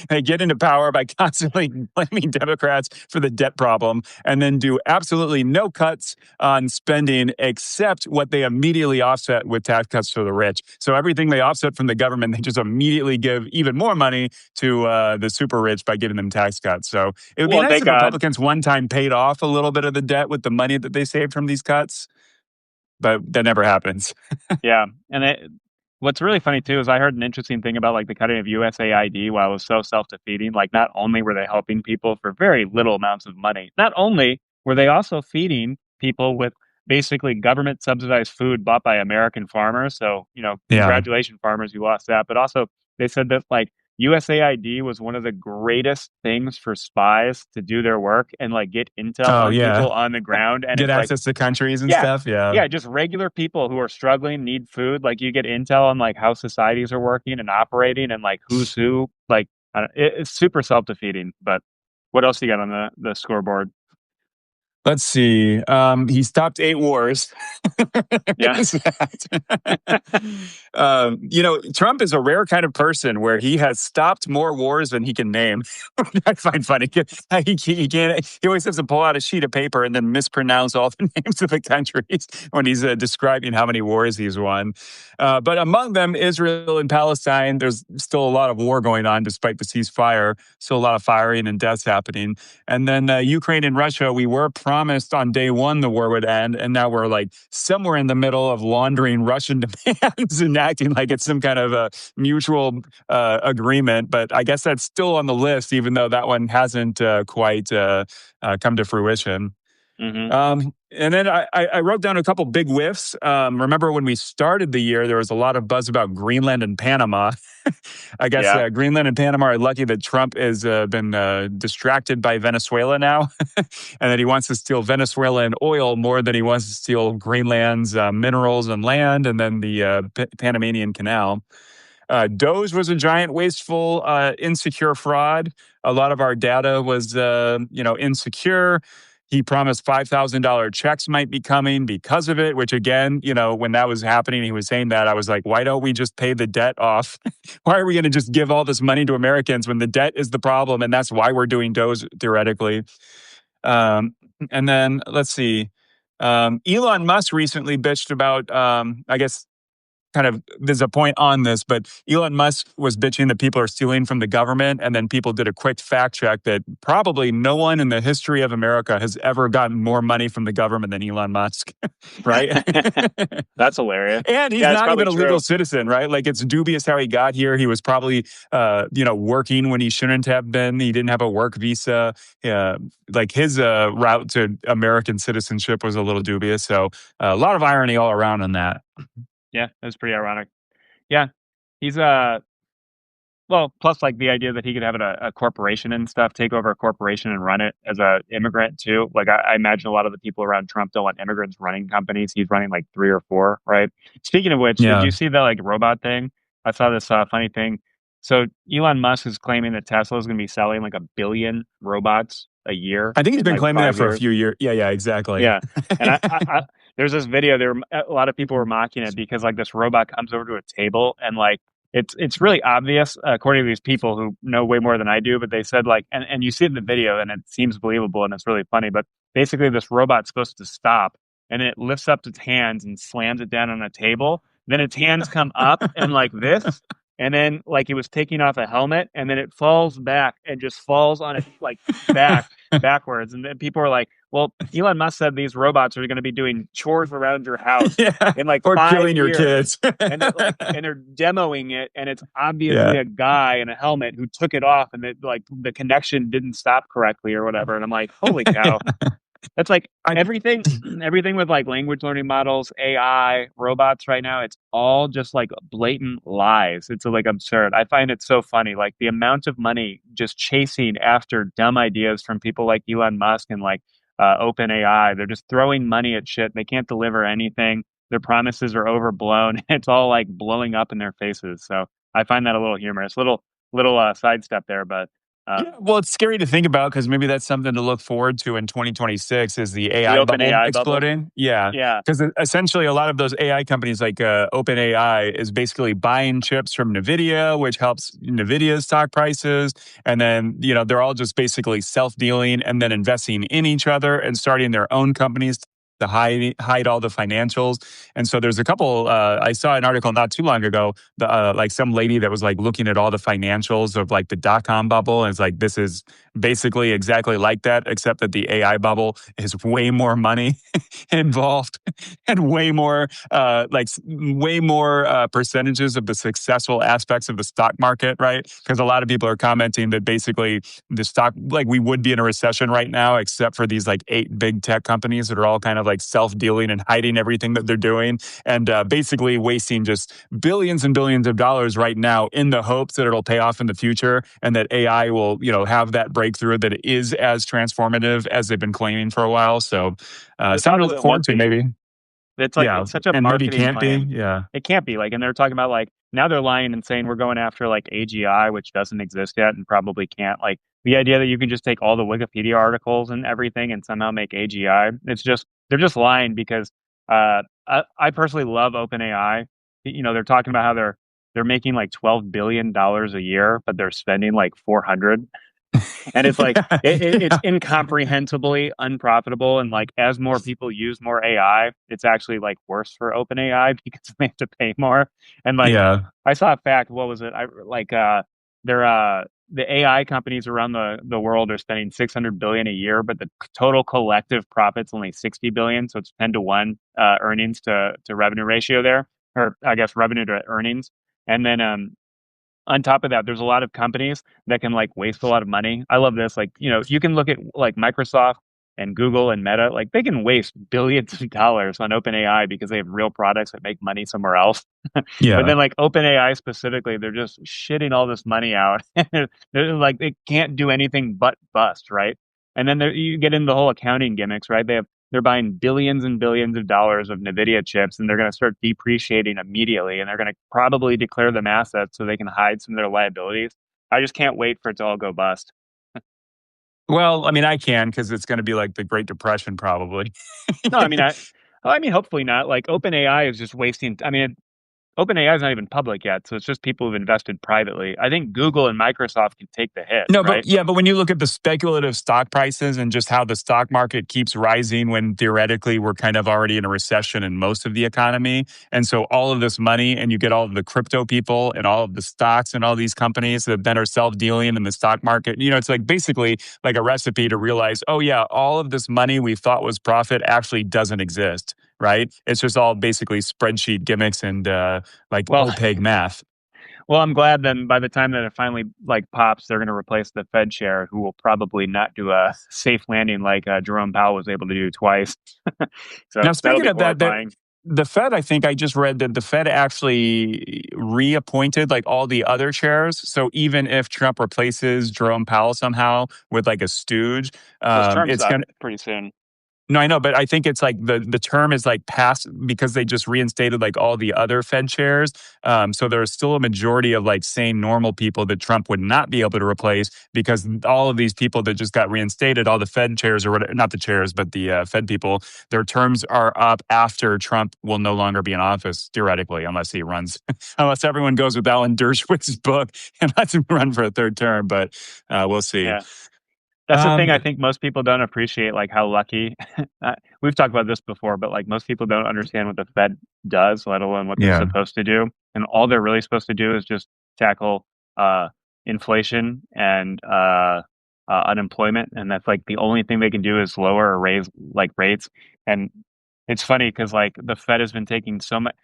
They get into power by constantly blaming Democrats for the debt problem, and then do absolutely no cuts on spending except what they immediately offset with tax cuts to the rich. So everything they offset from the government, they just immediately give even more money to the super rich by giving them tax cuts. So it would be nice if Republicans one time paid off a little bit of the debt with the money that they saved from these cuts. But that never happens. Yeah. And what's really funny, too, is I heard an interesting thing about like the cutting of USAID while it was so self-defeating. Like, not only were they helping people for very little amounts of money, not only were they also feeding people with basically government subsidized food bought by American farmers? So, congratulations, farmers, you lost that. But also, they said that like USAID was one of the greatest things for spies to do their work and like get intel Oh on yeah. people on the ground. And Get it's like, access to countries and yeah, stuff. Yeah. yeah, just regular people who are struggling, need food. Like you get intel on like how societies are working and operating and like who's who. Like it's super self defeating. But what else you got on the scoreboard? Let's see. He stopped 8 wars. Yeah. Trump is a rare kind of person where he has stopped more wars than he can name. I find funny. He always has to pull out a sheet of paper and then mispronounce all the names of the countries when he's describing how many wars he's won. But among them, Israel and Palestine, there's still a lot of war going on despite the ceasefire. Still a lot of firing and deaths happening. And then Ukraine and Russia, we were promised on day one the war would end, and now we're like somewhere in the middle of laundering Russian demands and acting like it's some kind of a mutual agreement. But I guess that's still on the list, even though that one hasn't quite come to fruition. Mm-hmm. And then I wrote down a couple big whiffs. Remember when we started the year, there was a lot of buzz about Greenland and Panama. I guess Yeah. Greenland and Panama are lucky that Trump has been distracted by Venezuela now, and that he wants to steal Venezuelan oil more than he wants to steal Greenland's minerals and land, and then the Panamanian Canal. Doge was a giant, wasteful, insecure fraud. A lot of our data was, insecure. He promised $5,000 checks might be coming because of it, which again, when that was happening, he was saying that, I was like, why don't we just pay the debt off? Why are we going to just give all this money to Americans when the debt is the problem? And that's why we're doing Doge theoretically. And then let's see. Elon Musk recently bitched about, I guess, kind of, there's a point on this, but Elon Musk was bitching that people are stealing from the government. And then people did a quick fact check that probably no one in the history of America has ever gotten more money from the government than Elon Musk. Right? That's hilarious. And he's not even a legal citizen, right? Like it's dubious how he got here. He was probably, working when he shouldn't have been. He didn't have a work visa. Like his route to American citizenship was a little dubious. So a lot of irony all around on that. Yeah, that's pretty ironic. Yeah, he's plus like the idea that he could have a corporation and stuff, take over a corporation and run it as a immigrant too. Like I imagine a lot of the people around Trump don't want immigrants running companies. He's running like 3 or 4, right? Speaking of which, did you see the like robot thing? I saw this funny thing. So Elon Musk is claiming that Tesla is going to be selling like 1 billion robots a year. I think he's been claiming that for a few years. Yeah, exactly. Yeah, and I there's this video. A lot of people were mocking it because like this robot comes over to a table and like it's really obvious according to these people who know way more than I do. But they said like and you see it in the video and it seems believable and it's really funny. But basically, this robot's supposed to stop and it lifts up its hands and slams it down on a table. Then its hands come up and like this. And then, like, it was taking off a helmet, and then it falls back and just falls on its like backwards. And then people are like, "Well, Elon Musk said these robots are going to be doing chores around your house in like or 5 killing years. Your kids." and they're demoing it, and it's obviously a guy in a helmet who took it off, and the connection didn't stop correctly or whatever. And I'm like, "Holy cow!" That's like everything with like language learning models, AI, robots right now, it's all just like blatant lies. It's like absurd. I find it so funny. Like the amount of money just chasing after dumb ideas from people like Elon Musk and like OpenAI. They're just throwing money at shit. They can't deliver anything. Their promises are overblown. It's all like blowing up in their faces. So I find that a little humorous. Little sidestep there, but well, it's scary to think about because maybe that's something to look forward to in 2026 is the AI bubble exploding. Bubble. Yeah. Because essentially a lot of those AI companies like OpenAI is basically buying chips from NVIDIA, which helps NVIDIA's stock prices. And then, they're all just basically self-dealing and then investing in each other and starting their own companies to hide all the financials. And so there's a couple. I saw an article not too long ago, like some lady that was like looking at all the financials of like the dot-com bubble, and it's like this is basically exactly like that, except that the AI bubble is way more money involved and way more percentages of the successful aspects of the stock market, right? Because a lot of people are commenting that basically the stock, like we would be in a recession right now, except for these like 8 big tech companies that are all kind of like self-dealing and hiding everything that they're doing, and basically wasting just billions and billions of dollars right now in the hopes that it'll pay off in the future, and that AI will, have that breakthrough that it is as transformative as they've been claiming for a while. So They something thought to it look would forward to, be. maybe. It's like Yeah, it's such a and maybe marketing can't be. claim. Yeah, It can't be like, and they're talking about like now they're lying and saying we're going after like AGI, which doesn't exist yet and probably can't. Like the idea that you can just take all the Wikipedia articles and everything and somehow make AGI. It's just they're just lying because I personally love OpenAI. They're talking about how they're making like $12 billion a year, but they're spending like 400. And it's like it's yeah, incomprehensibly unprofitable. And like as more people use more AI, it's actually like worse for OpenAI because they have to pay more. And like yeah, I saw a fact, what was it? I like they're the AI companies around the world are spending 600 billion a year, but the total collective profit's only 60 billion, so it's 10 to 1 earnings to revenue ratio there, or I guess revenue to earnings. And then on top of that, there's a lot of companies that can like waste a lot of money. I love this. Like, you can look at like Microsoft and Google and Meta, like they can waste billions of dollars on OpenAI because they have real products that make money somewhere else. But yeah. then like OpenAI specifically, they're just shitting all this money out. They're like they can't do anything but bust, right? And then you get into the whole accounting gimmicks, right? They're buying billions and billions of dollars of NVIDIA chips, and they're going to start depreciating immediately, and they're going to probably declare them assets so they can hide some of their liabilities. I just can't wait for it to all go bust. Well, I mean, I can because it's going to be like the Great Depression, probably. No, I mean, hopefully not. Like OpenAI is just wasting. I mean, OpenAI is not even public yet, so it's just people who've invested privately. I think Google and Microsoft can take the hit, No, but right? yeah, but when you look at the speculative stock prices and just how the stock market keeps rising when theoretically we're kind of already in a recession in most of the economy. And so all of this money, and you get all of the crypto people and all of the stocks and all these companies that then are self-dealing in the stock market. It's like basically like a recipe to realize, oh yeah, all of this money we thought was profit actually doesn't exist, right? It's just all basically spreadsheet gimmicks and like Well, opaque math. Well, I'm glad then by the time that it finally like pops, they're going to replace the Fed chair, who will probably not do a safe landing like Jerome Powell was able to do twice. So Now, that'll speaking be of that, horrifying. the Fed, I think I just read that the Fed actually reappointed like all the other chairs. So even if Trump replaces Jerome Powell somehow with like a stooge, Well, his term's it's up going to. pretty soon. No, I know, but I think it's like the term is like passed because they just reinstated like all the other Fed chairs. So there's still a majority of like sane, normal people that Trump would not be able to replace because all of these people that just got reinstated, all the Fed chairs or whatever, not the chairs, but the Fed people, their terms are up after Trump will no longer be in office, theoretically, unless he runs, unless everyone goes with Alan Dershowitz's book and lets him run for a third term. But we'll see. Yeah. That's the thing I think most people don't appreciate, like how lucky. We've talked about this before, but like most people don't understand what the Fed does, let alone what they're Yeah. supposed to do. And all they're really supposed to do is just tackle inflation and unemployment, and that's like the only thing they can do is lower or raise like rates. And it's funny because like the Fed has been taking so much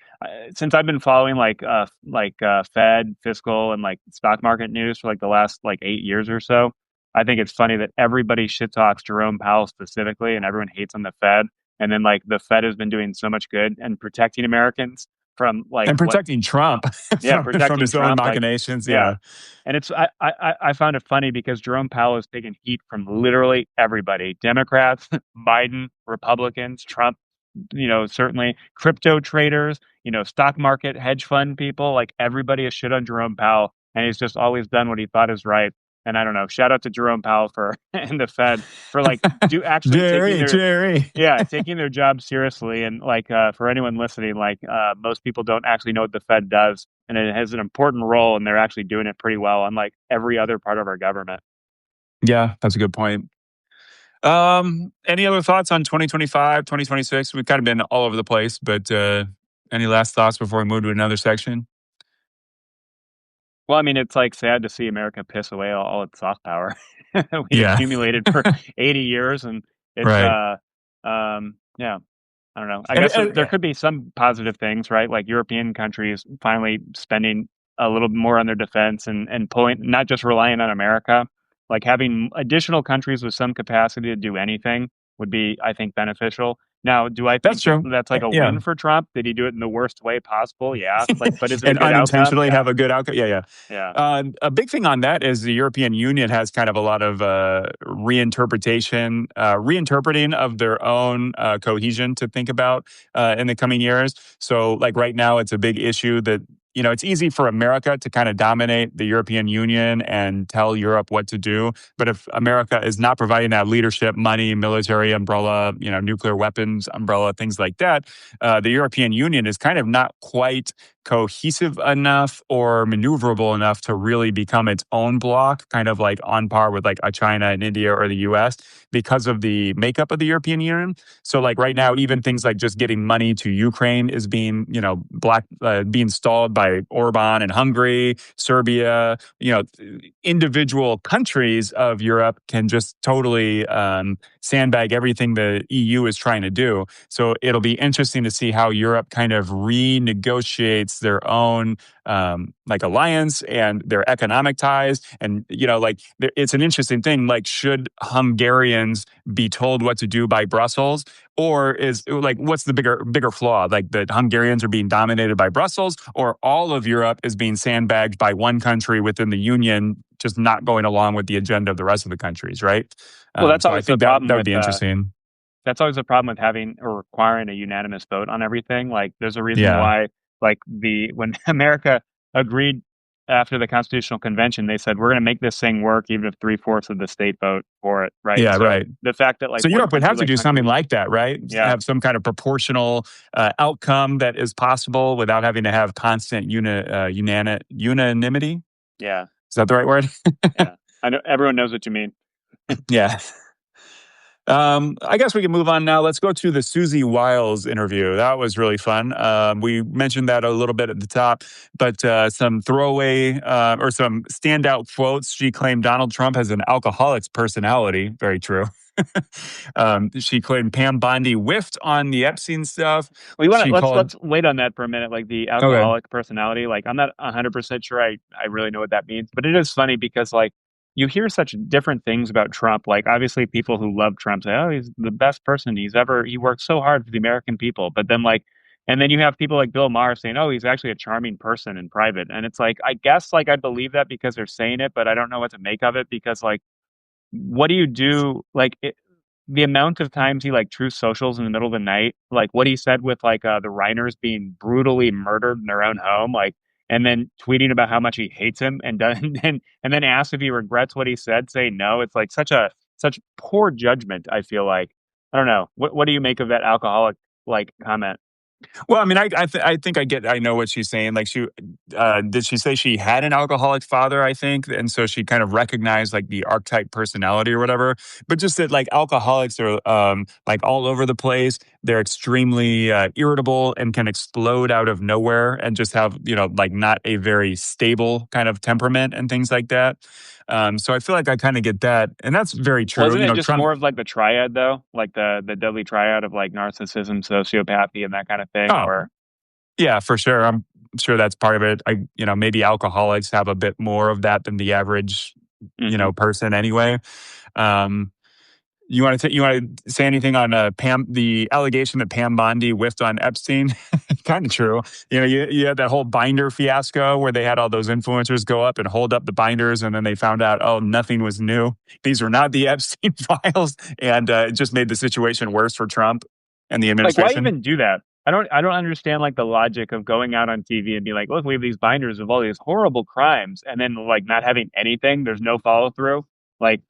since I've been following Fed fiscal and like stock market news for like the last like 8 years or so. I think it's funny that everybody shit talks Jerome Powell specifically, and everyone hates on the Fed. And then like the Fed has been doing so much good and protecting Americans from like And what, protecting Trump yeah, from protecting his own Trump. Like, machinations. yeah. Yeah. And I found it funny because Jerome Powell has taken heat from literally everybody: Democrats, Biden, Republicans, Trump, certainly crypto traders, stock market, hedge fund people. Like everybody has shit on Jerome Powell, and he's just always done what he thought is right. And I don't know. Shout out to Jerome Powell for and the Fed for like do actually taking Jerry, their Jerry. yeah, taking their job seriously. And like for anyone listening, like most people don't actually know what the Fed does, and it has an important role, and they're actually doing it pretty well, unlike every other part of our government. Yeah, that's a good point. Any other thoughts on 2025, 2026? We've kind of been all over the place, but any last thoughts before we move to another section? Well, I mean, it's like sad to see America piss away all its soft power we Yeah. accumulated for 80 years, and it's Right. yeah. I don't know. I And, guess there could be some positive things, right? Like European countries finally spending a little more on their defense and pulling, not just relying on America. Like having additional countries with some capacity to do anything would be, I think, beneficial. Now, do I that's think true. that's like a Yeah. win for Trump? Did he do it in the worst way possible? Yeah. Like, but is it a And good outcome? unintentionally Yeah. have a good outcome. Yeah, yeah. Yeah. A big thing on that is the European Union has kind of a lot of reinterpreting of their own cohesion to think about in the coming years. So, like right now, it's a big issue that it's easy for America to kind of dominate the European Union and tell Europe what to do. But if America is not providing that leadership, money, military umbrella, nuclear weapons umbrella, things like that, the European Union is kind of not quite cohesive enough or maneuverable enough to really become its own bloc, kind of like on par with like a China and India or the US because of the makeup of the European Union. So like right now, even things like just getting money to Ukraine is being, being stalled by Orban and Hungary, Serbia, individual countries of Europe can just totally sandbag everything the EU is trying to do. So it'll be interesting to see how Europe kind of renegotiates their own like alliance and their economic ties. And, it's an interesting thing. Like, should Hungarians be told what to do by Brussels? Or is like, what's the bigger flaw? Like that Hungarians are being dominated by Brussels, or all of Europe is being sandbagged by one country within the union, just not going along with the agenda of the rest of the countries, right? Well, that's So I always the think that problem would with be interesting. that's always a problem with having or requiring a unanimous vote on everything. Like, there's a reason Yeah. why, like, when America agreed after the Constitutional Convention, they said we're going to make this thing work, even if 3/4 of the state vote for it, right? Yeah, So right. the fact that like So one Europe would country have to like do something Hungary, like that, right? yeah, Have some kind of proportional outcome that is possible without having to have constant unanimity. yeah, Is that the right word? yeah. I know everyone knows what you mean. Yeah. I guess we can move on now. Let's go to the Susie Wiles interview. That was really fun. We mentioned that a little bit at the top, but some throwaway or some standout quotes. She claimed Donald Trump has an alcoholic's personality. Very true. She claimed Pam Bondi whiffed on the Epstein stuff. We want to She called. let's wait on that for a minute. Like the Okay. alcoholic personality. Like I'm not 100% sure I really know what that means, but it is funny because like you hear such different things about Trump. Like obviously people who love Trump say, "Oh, he's the best person he's ever. He worked so hard for the American people." But then like, and then you have people like Bill Maher saying, "Oh, he's actually a charming person in private." And it's like I guess like I believe that because they're saying it, but I don't know what to make of it because like what do you do? Like the amount of times he like truth socials in the middle of the night, like what he said with like the Reiners being brutally murdered in their own home, like, and then tweeting about how much he hates him and done, and then asked if he regrets what he said, say no. It's like such poor judgment. I feel like I don't know. What do you make of that alcoholic like comment? Well, I mean, I think I know what she's saying. Like, did she say she had an alcoholic father? I think, and so she kind of recognized like the archetype personality or whatever. But just that like alcoholics are like all over the place. They're extremely irritable and can explode out of nowhere and just have like not a very stable kind of temperament and things like that. So I feel like I kind of get that, and that's very true. Wasn't it just Trump. more of like the triad though, like the deadly triad of like narcissism, sociopathy, and that kind of thing? Oh, Or yeah, for sure. I'm sure that's part of it. Maybe alcoholics have a bit more of that than the average, Mhm. person anyway. Um, you want to say anything on Pam, the allegation that Pam Bondi whiffed on Epstein? Kind of true. You had that whole binder fiasco where they had all those influencers go up and hold up the binders, and then they found out, oh, nothing was new. These were not the Epstein files, and it just made the situation worse for Trump and the Like, why administration. even do that? I don't understand like the logic of going out on TV and be like, look, we have these binders of all these horrible crimes, and then like not having anything. There's no follow through. Like,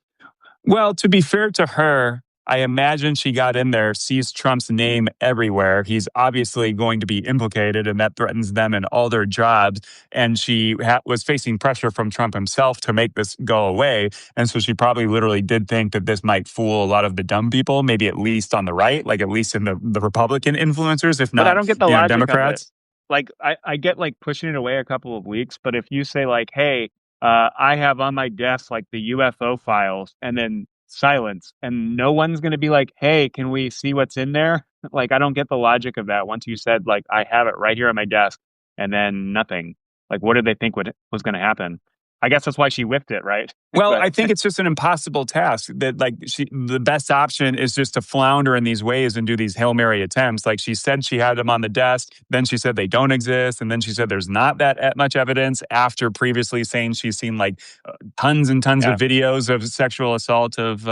Well, to be fair to her, I imagine she got in there, sees Trump's name everywhere. He's obviously going to be implicated, and that threatens them and all their jobs. And she was facing pressure from Trump himself to make this go away. And so she probably literally did think that this might fool a lot of the dumb people, maybe at least on the right, like at least in the Republican influencers, if But I not, don't get the logic of it. Democrats. Like, I get like pushing it away a couple of weeks, but if you say like, hey, I have on my desk like the UFO files, and then silence, and no one's going to be like, hey, can we see what's in there? Like, I don't get the logic of that. Once you said like, I have it right here on my desk, and then nothing. Like, what did they think was going to happen? I guess that's why she whipped it, right? Well, But I think it's just an impossible task that like the best option is just to flounder in these ways and do these Hail Mary attempts. Like she said she had them on the desk, then she said they don't exist. And then she said there's not that much evidence after previously saying she's seen like tons and tons yeah, of videos of sexual assault of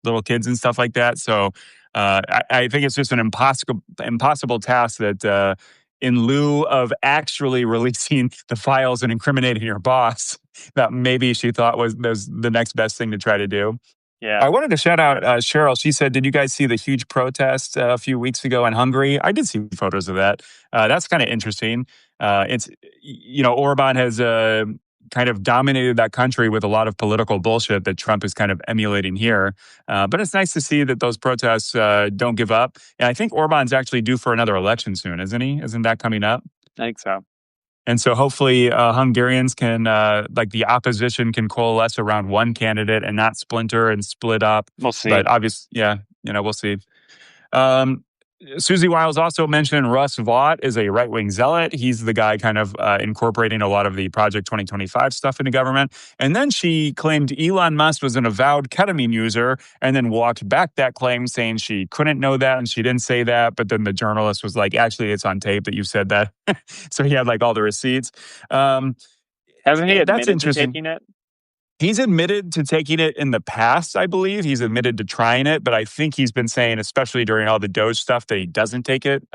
little kids and stuff like that. So I think it's just an impossible task that in lieu of actually releasing the files and incriminating your boss, that maybe she thought was the next best thing to try to do. yeah. I wanted to shout out Cheryl. She said, "Did you guys see the huge protest a few weeks ago in Hungary?" I did see photos of that. That's kind of interesting. It's Orban has kind of dominated that country with a lot of political bullshit that Trump is kind of emulating here. But it's nice to see that those protests don't give up. And I think Orban's actually due for another election soon, isn't he? Isn't that coming up? I think so. And so hopefully Hungarians can, like the opposition can coalesce around one candidate and not splinter and split up. We'll see. But obviously, yeah, we'll see. Um, Susie Wiles also mentioned Russ Vought is a right-wing zealot. He's the guy kind of incorporating a lot of the Project 2025 stuff into government. And then she claimed Elon Musk was an avowed ketamine user and then walked back that claim saying she couldn't know that and she didn't say that. But then the journalist was like, actually, it's on tape that you said that. So he had like all the receipts. Hasn't he That's admitted to interesting. taking it? He's admitted to taking it in the past, I believe. He's admitted to trying it, but I think he's been saying, especially during all the Doge stuff, that he doesn't take it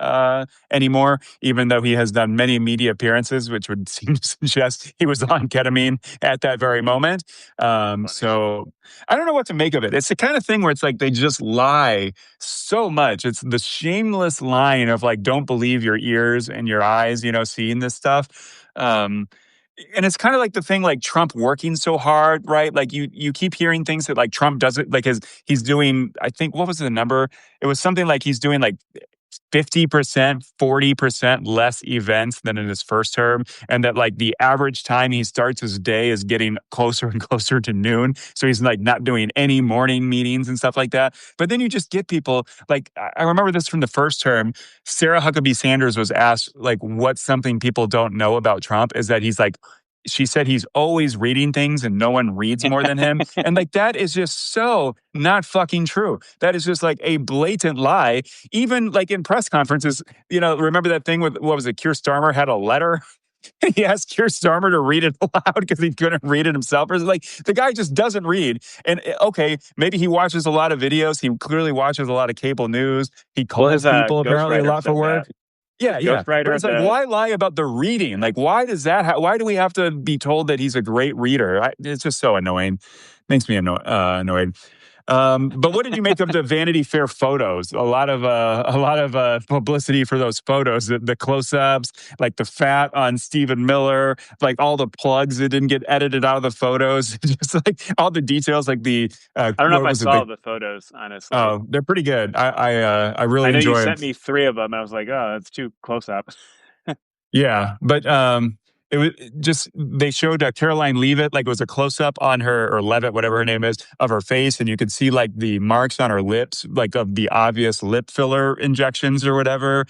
anymore, even though he has done many media appearances, which would seem to suggest he was on ketamine at that very moment. So I don't know what to make of it. It's the kind of thing where it's like they just lie so much. It's the shameless line of like, don't believe your ears and your eyes, seeing this stuff. And it's kind of like the thing like Trump working so hard, right? Like you keep hearing things that like Trump doesn't like he's doing, I think, what was the number? It was something like he's doing like 50%, 40% less events than in his first term. And that like the average time he starts his day is getting closer and closer to noon. So he's like not doing any morning meetings and stuff like that. But then you just get people like, I remember this from the first term. Sarah Huckabee Sanders was asked like, what's something people don't know about Trump is that he's like, she said he's always reading things and no one reads more than him. And like, that is just so not fucking true. That is just like a blatant lie. Even like in press conferences, remember that thing with, what was it? Keir Starmer had a letter. He asked Keir Starmer to read it aloud because he couldn't read it himself. Or like the guy just doesn't read. And okay, maybe he watches a lot of videos. He clearly watches a lot of cable news. He calls people apparently a lot for work. That. Yeah. But it's like, why lie about the reading? Like, why does that? Why do we have to be told that he's a great reader? It's just so annoying. Makes me annoyed. But what did you make of the Vanity Fair photos? A lot of publicity for those photos, the close-ups, like the fat on Stephen Miller, like all the plugs that didn't get edited out of the photos, just like all the details, like the. I don't know if I saw the photos, honestly. Oh, they're pretty good. I really enjoy. I know you sent me 3 of them. I was like, oh, that's too close-up. Yeah, but it was just they showed Caroline Leavitt, like it was a close up on her, or Levitt, whatever her name is, of her face, and you could see like the marks on her lips, like of the obvious lip filler injections or whatever.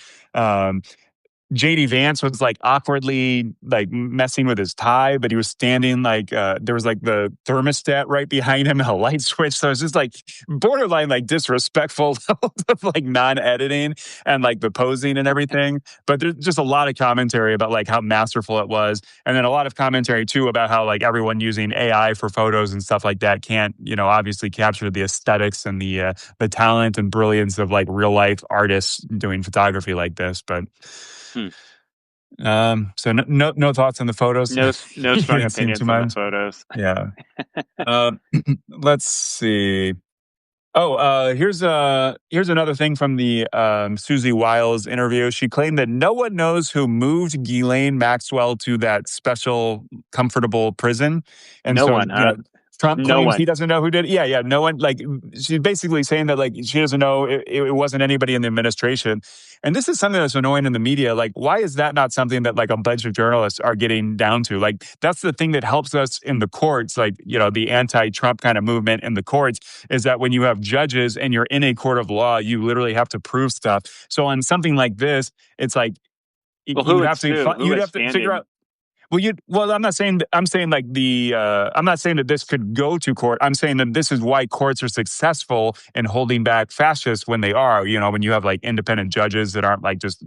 JD Vance was like awkwardly like messing with his tie, but he was standing like there was like the thermostat right behind him and a light switch. So it's just like borderline like disrespectful of like non-editing and like the posing and everything. But there's just a lot of commentary about like how masterful it was. And then a lot of commentary too about how like everyone using AI for photos and stuff like that can't, obviously capture the aesthetics and the talent and brilliance of like real life artists doing photography like this. But so no thoughts on the photos. No strong opinions on the photos. Yeah. Let's see. Here's another thing from the Susie Wiles interview. She claimed that no one knows who moved Ghislaine Maxwell to that special, comfortable prison, and No so one, you huh? know, Trump No claims one. he doesn't know who did it. Yeah, no one. Like she's basically saying that like she doesn't know it wasn't anybody in the administration. And this is something that's annoying in the media. Like, why is that not something that like a bunch of journalists are getting down to? Like, that's the thing that helps us in the courts. Like, the anti-Trump kind of movement in the courts is that when you have judges and you're in a court of law, you literally have to prove stuff. So on something like this, it's like Well, who you'd would have to sue? Who you'd has have to figure standing? out. Well, I'm not saying that, I'm saying like I'm not saying that this could go to court. I'm saying that this is why courts are successful in holding back fascists when they are, when you have like independent judges that aren't like just,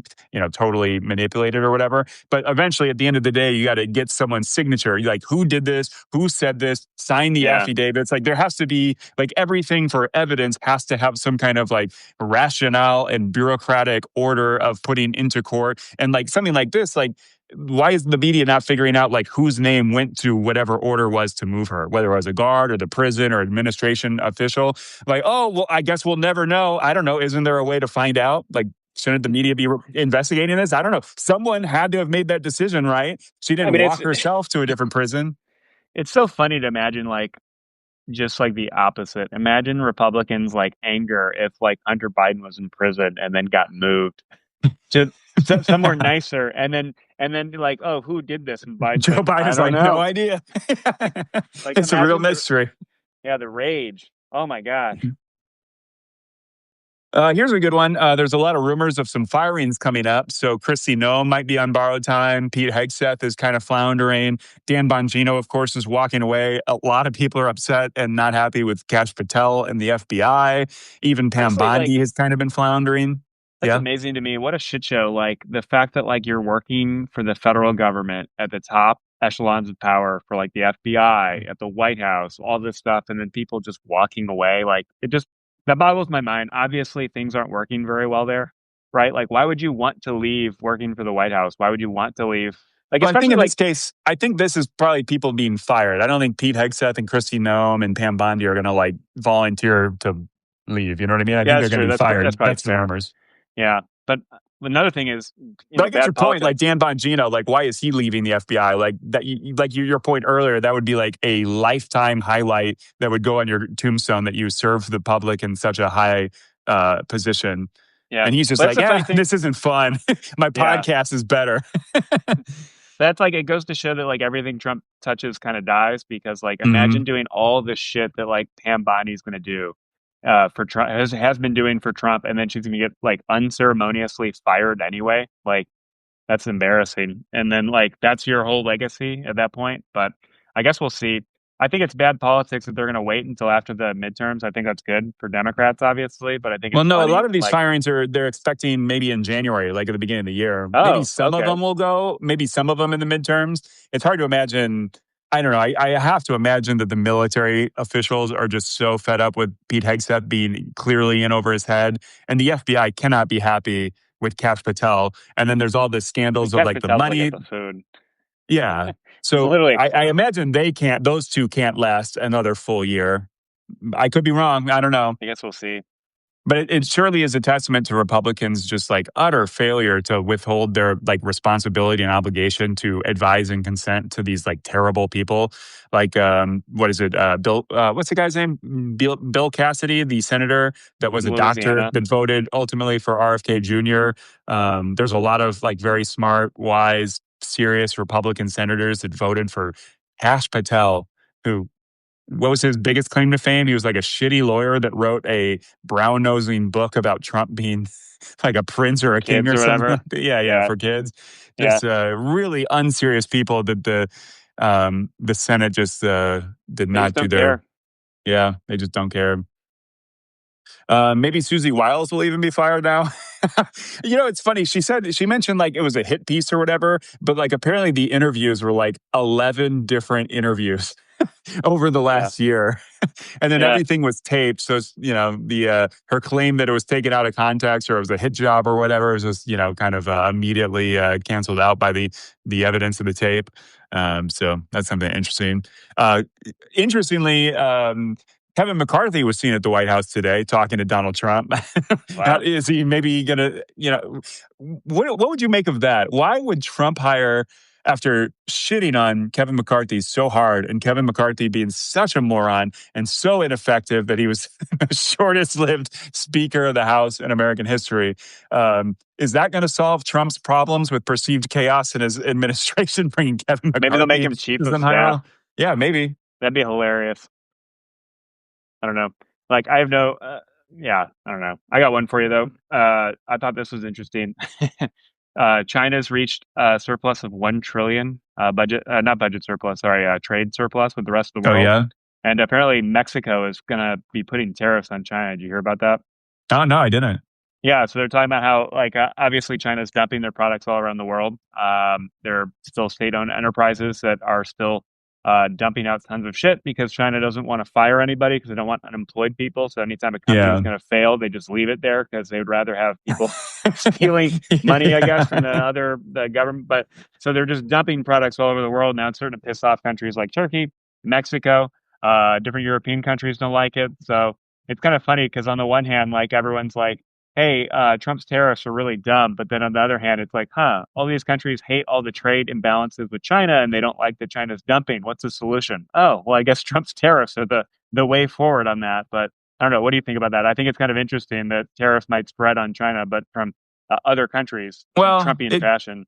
totally manipulated or whatever. But eventually at the end of the day, you got to get someone's signature. You're like, who did this? Who said this? Sign the Yeah. affidavits. Like there has to be like everything for evidence has to have some kind of like rationale and bureaucratic order of putting into court. And like something like this, like, why is the media not figuring out like whose name went to whatever order was to move her, whether it was a guard or the prison or administration official? Like, oh, well, I guess we'll never know. I don't know. Isn't there a way to find out? Like, shouldn't the media be investigating this? I don't know. Someone had to have made that decision, right? She I didn't mean, walk herself to a different prison. it's so funny to imagine like just like the opposite. Imagine Republicans like anger if like Hunter Biden was in prison and then got moved to somewhere nicer, and then like, oh, who did this? And Biden's Joe like, I Biden's don't like, no know. idea. Like, It's a real imagine mystery. the rage. Oh my gosh. Here's a good one. There's a lot of rumors of some firings coming up. So Chrissy Noem might be on borrowed time. Pete Hegseth is kind of floundering. Dan Bongino, of course, is walking away. A lot of people are upset and not happy with Kash Patel and the FBI. Even Pam Honestly, like Bondi has kind of been floundering. that's Yeah. amazing to me. What a shit show. Like the fact that like you're working for the federal government at the top echelons of power for like the FBI, at the White House, all this stuff, and then people just walking away. Like it just that boggles my mind. Obviously things aren't working very well there, right? Like why would you want to leave working for the White House? Why would you want to leave? Like Well, I think especially in like this case, I think this is probably people being fired. I don't think Pete Hegseth and Christy Noem and Pam Bondi are going to like volunteer to leave. You know what I mean? I yeah, think they're that's going to true. be That's fired. probably That's the fair. rumors. Yeah. But another thing is, But I get your bad point. Like politics. Dan Bongino, like why is he leaving the FBI? Like that, like your point earlier, that would be like a lifetime highlight that would go on your tombstone that you serve the public in such a high position. Yeah. And he's just But that's like, the funny yeah, thing. this isn't fun. My Yeah. podcast is better. That's like it goes to show that like everything Trump touches kind of dies because like Hmm. imagine doing all this shit that like Pam Bondi's going to do for Trump has been doing for Trump, and then she's going to get like unceremoniously fired anyway. Like that's embarrassing. And then like that's your whole legacy at that point. But I guess we'll see. I think it's bad politics that they're going to wait until after the midterms. I think that's good for Democrats, obviously, but I think Well, it's no, a lot funny. of these Like, firings they're expecting maybe in January, like at the beginning of the year. Maybe oh, some of okay, them will go, maybe some of them in the midterms. It's hard to imagine. I don't know. I have to imagine that the military officials are just so fed up with Pete Hegseth being clearly in over his head. And the FBI cannot be happy with Kash Patel. And then there's all the scandals of Cash like the Patel's like at money. the food. Yeah. It's So literally I imagine those two can't last another full year. I could be wrong. I don't know. I guess we'll see. But it surely is a testament to Republicans' just like utter failure to withhold their like responsibility and obligation to advise and consent to these like terrible people. Like, what is it? Bill, what's the guy's name? Bill Cassidy, the senator that was In a doctor Louisiana. that voted ultimately for RFK Jr. There's a lot of like very smart, wise, serious Republican senators that voted for Kash Patel, who what was his biggest claim to fame? He was like a shitty lawyer that wrote a brown nosing book about Trump being like a prince or For a king kids or or something whatever. like that. Yeah, yeah, Yeah. for kids. Yeah. Just really unserious people that the Senate just did They just not do don't their. care. Yeah, they just don't care. Maybe Susie Wiles will even be fired now. It's funny. She mentioned like it was a hit piece or whatever, but like apparently the interviews were like 11 different interviews over the Yeah. last year. And then Yeah. everything was taped. So, the her claim that it was taken out of context or it was a hit job or whatever was just, kind of immediately canceled out by the evidence of the tape. So that's something interesting. Interestingly, Kevin McCarthy was seen at the White House today talking to Donald Trump. Wow. Is he maybe going to, what would you make of that? Why would Trump hire, after shitting on Kevin McCarthy so hard and Kevin McCarthy being such a moron and so ineffective that he was the shortest lived Speaker of the House in American history? Is that going to solve Trump's problems with perceived chaos in his administration, bringing Kevin McCarthy Maybe they'll make him chief as of the higher staff. role? Yeah, maybe. That'd be hilarious. I don't know. Like, I have no, yeah, I don't know. I got one for you, though. I thought this was interesting. China's reached a surplus of 1 trillion not budget surplus, sorry, trade surplus with the rest of the Oh, world. yeah? And apparently Mexico is going to be putting tariffs on China. Did you hear about that? Oh, no, I didn't. Yeah, so they're talking about how, like, obviously China's dumping their products all around the world. There are still state-owned enterprises that are still dumping out tons of shit because China doesn't want to fire anybody because they don't want unemployed people. So anytime a company is going to fail, they just leave it there because they would rather have people stealing money, I guess, from the government. But so they're just dumping products all over the world. Now it's starting to piss off countries like Turkey, Mexico, different European countries don't like it. So it's kind of funny because on the one hand, like everyone's like, hey, Trump's tariffs are really dumb. But then on the other hand, it's like, all these countries hate all the trade imbalances with China and they don't like that China's dumping. What's the solution? Oh, well, I guess Trump's tariffs are the way forward on that. But I don't know. What do you think about that? I think it's kind of interesting that tariffs might spread on China, but from other countries, Well, Trumpian fashion.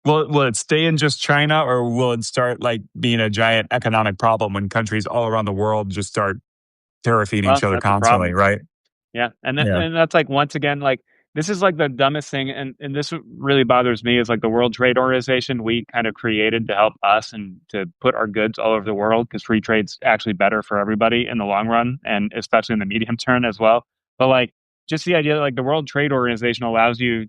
Will it stay in just China, or will it start like being a giant economic problem when countries all around the world just start tariffing each other That's the constantly, problem. right? Yeah. And that's like, once again, like, this is like the dumbest thing. And this really bothers me is like the World Trade Organization we kind of created to help us and to put our goods all over the world because free trade's actually better for everybody in the long run and especially in the medium term as well. But like, just the idea that like the World Trade Organization allows you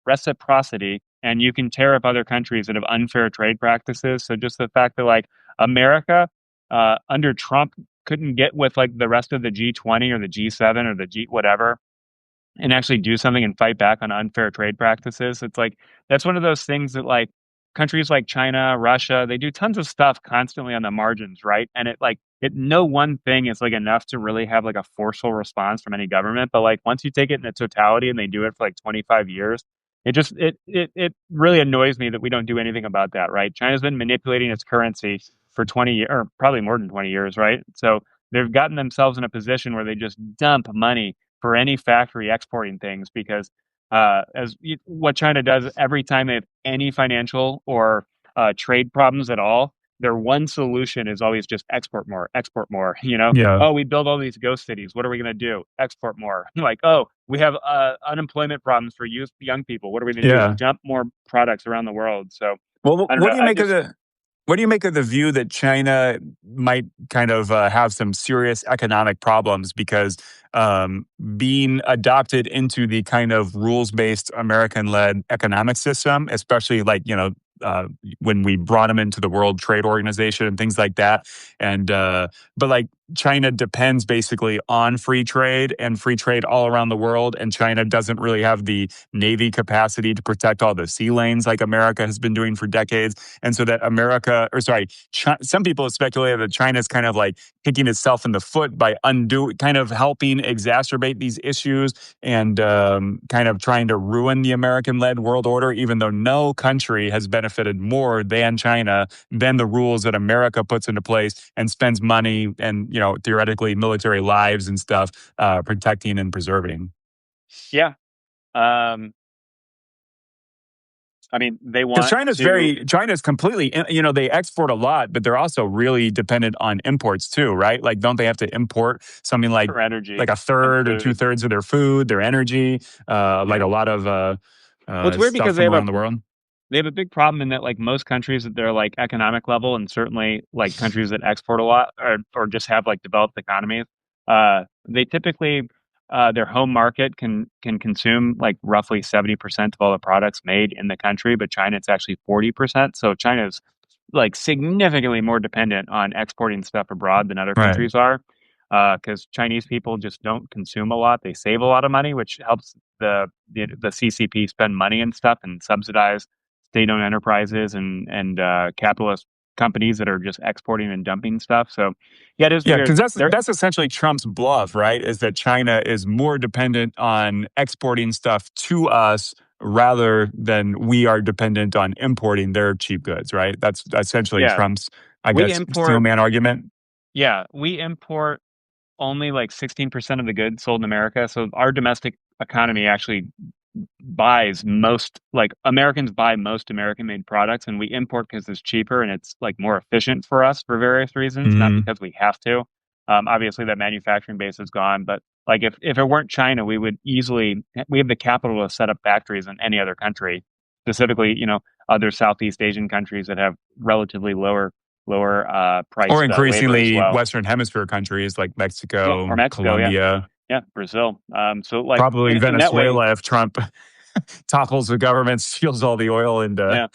reciprocity and you can tariff other countries that have unfair trade practices. So just the fact that like America under Trump couldn't get with like the rest of the G20 or the G7 or the G whatever and actually do something and fight back on unfair trade practices. It's like that's one of those things that like countries like China, Russia, they do tons of stuff constantly on the margins, right? And no one thing is like enough to really have like a forceful response from any government. But like once you take it in its totality and they do it for like 25 years, it really annoys me that we don't do anything about that, right? China's been manipulating its currency for 20 years, or probably more than 20 years, right? So they've gotten themselves in a position where they just dump money for any factory exporting things because what China does every time they have any financial or trade problems at all, their one solution is always just export more, export more. Yeah. Oh, we build all these ghost cities. What are we going to do? Export more. Like, oh, we have unemployment problems for youth, young people. What are we going to do? Dump more products around the world. So, well, I don't know. What do you make of the view that China might kind of have some serious economic problems because being adopted into the kind of rules-based American-led economic system, especially like, when we brought them into the World Trade Organization and things like that. And but like China depends basically on free trade and free trade all around the world. And China doesn't really have the Navy capacity to protect all the sea lanes like America has been doing for decades. And so that some people have speculated that China's kind of like kicking itself in the foot by kind of helping exacerbate these issues and kind of trying to ruin the American-led world order, even though no country has benefited more than China than the rules that America puts into place and spends money and, theoretically military lives and stuff protecting and preserving. Yeah. I mean, they want because China's completely, they export a lot, but they're also really dependent on imports too, right? Like, don't they have to import something like energy, like a third or 2/3 of their food, their energy, like a lot of well, it's weird stuff because from around the world? They have a big problem in that, like most countries at their like economic level, and certainly like countries that export a lot or just have like developed economies, they typically their home market can consume like roughly 70% of all the products made in the country, but China it's actually 40%. So China is like significantly more dependent on exporting stuff abroad than other Right. countries are, because Chinese people just don't consume a lot. They save a lot of money, which helps the CCP spend money and stuff and subsidize state-owned enterprises and capitalist companies that are just exporting and dumping stuff. So yeah, it is Yeah, weird. because that's essentially Trump's bluff, right? Is that China is more dependent on exporting stuff to us rather than we are dependent on importing their cheap goods, right? That's essentially Yeah, Trump's, I we guess, steel import. man argument. Yeah, we import only like 16% of the goods sold in America. So our domestic economy actually buys most, like Americans buy most American made products, and we import because it's cheaper and it's like more efficient for us for various reasons, not Hmm. because we have to. Obviously that manufacturing base is gone, but like if it weren't China, we have the capital to set up factories in any other country, specifically, other Southeast Asian countries that have relatively lower Or priced labor as increasingly well. Western Hemisphere countries like Well, Mexico, or Mexico, yeah. Colombia, Yeah, Brazil. So like probably in that way, Venezuela if Trump topples the government, steals all the oil, and yeah.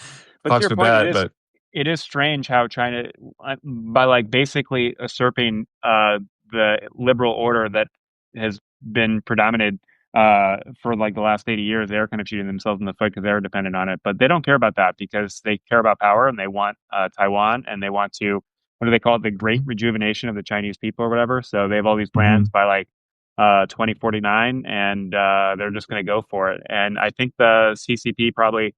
But to fucks your with point, that. But it is strange how China, by like basically usurping the liberal order that has been predominant for like the last 80 years, they're kind of shooting themselves in the foot because they're dependent on it. But they don't care about that because they care about power and they want Taiwan and they want to, what do they call it? The great rejuvenation of the Chinese people or whatever. So they have all these plans Mhm. by like 2049 and they're just going to go for it. And I think the CCP probably,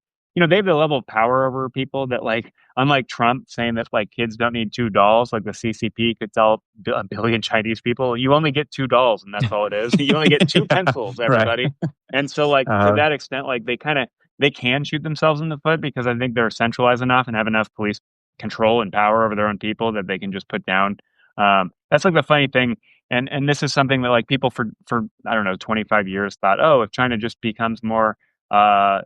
they have the level of power over people that like, unlike Trump saying that like kids don't need two dolls, like the CCP could tell a billion Chinese people, you only get two dolls and that's all it is. You only get two Yeah, pencils, right. everybody. And so like to Uh, that extent, like they can shoot themselves in the foot because I think they're centralized enough and have enough police control and power over their own people that they can just put down. That's like the funny thing. And this is something that like people for I don't know 25 years thought, oh, if China just becomes more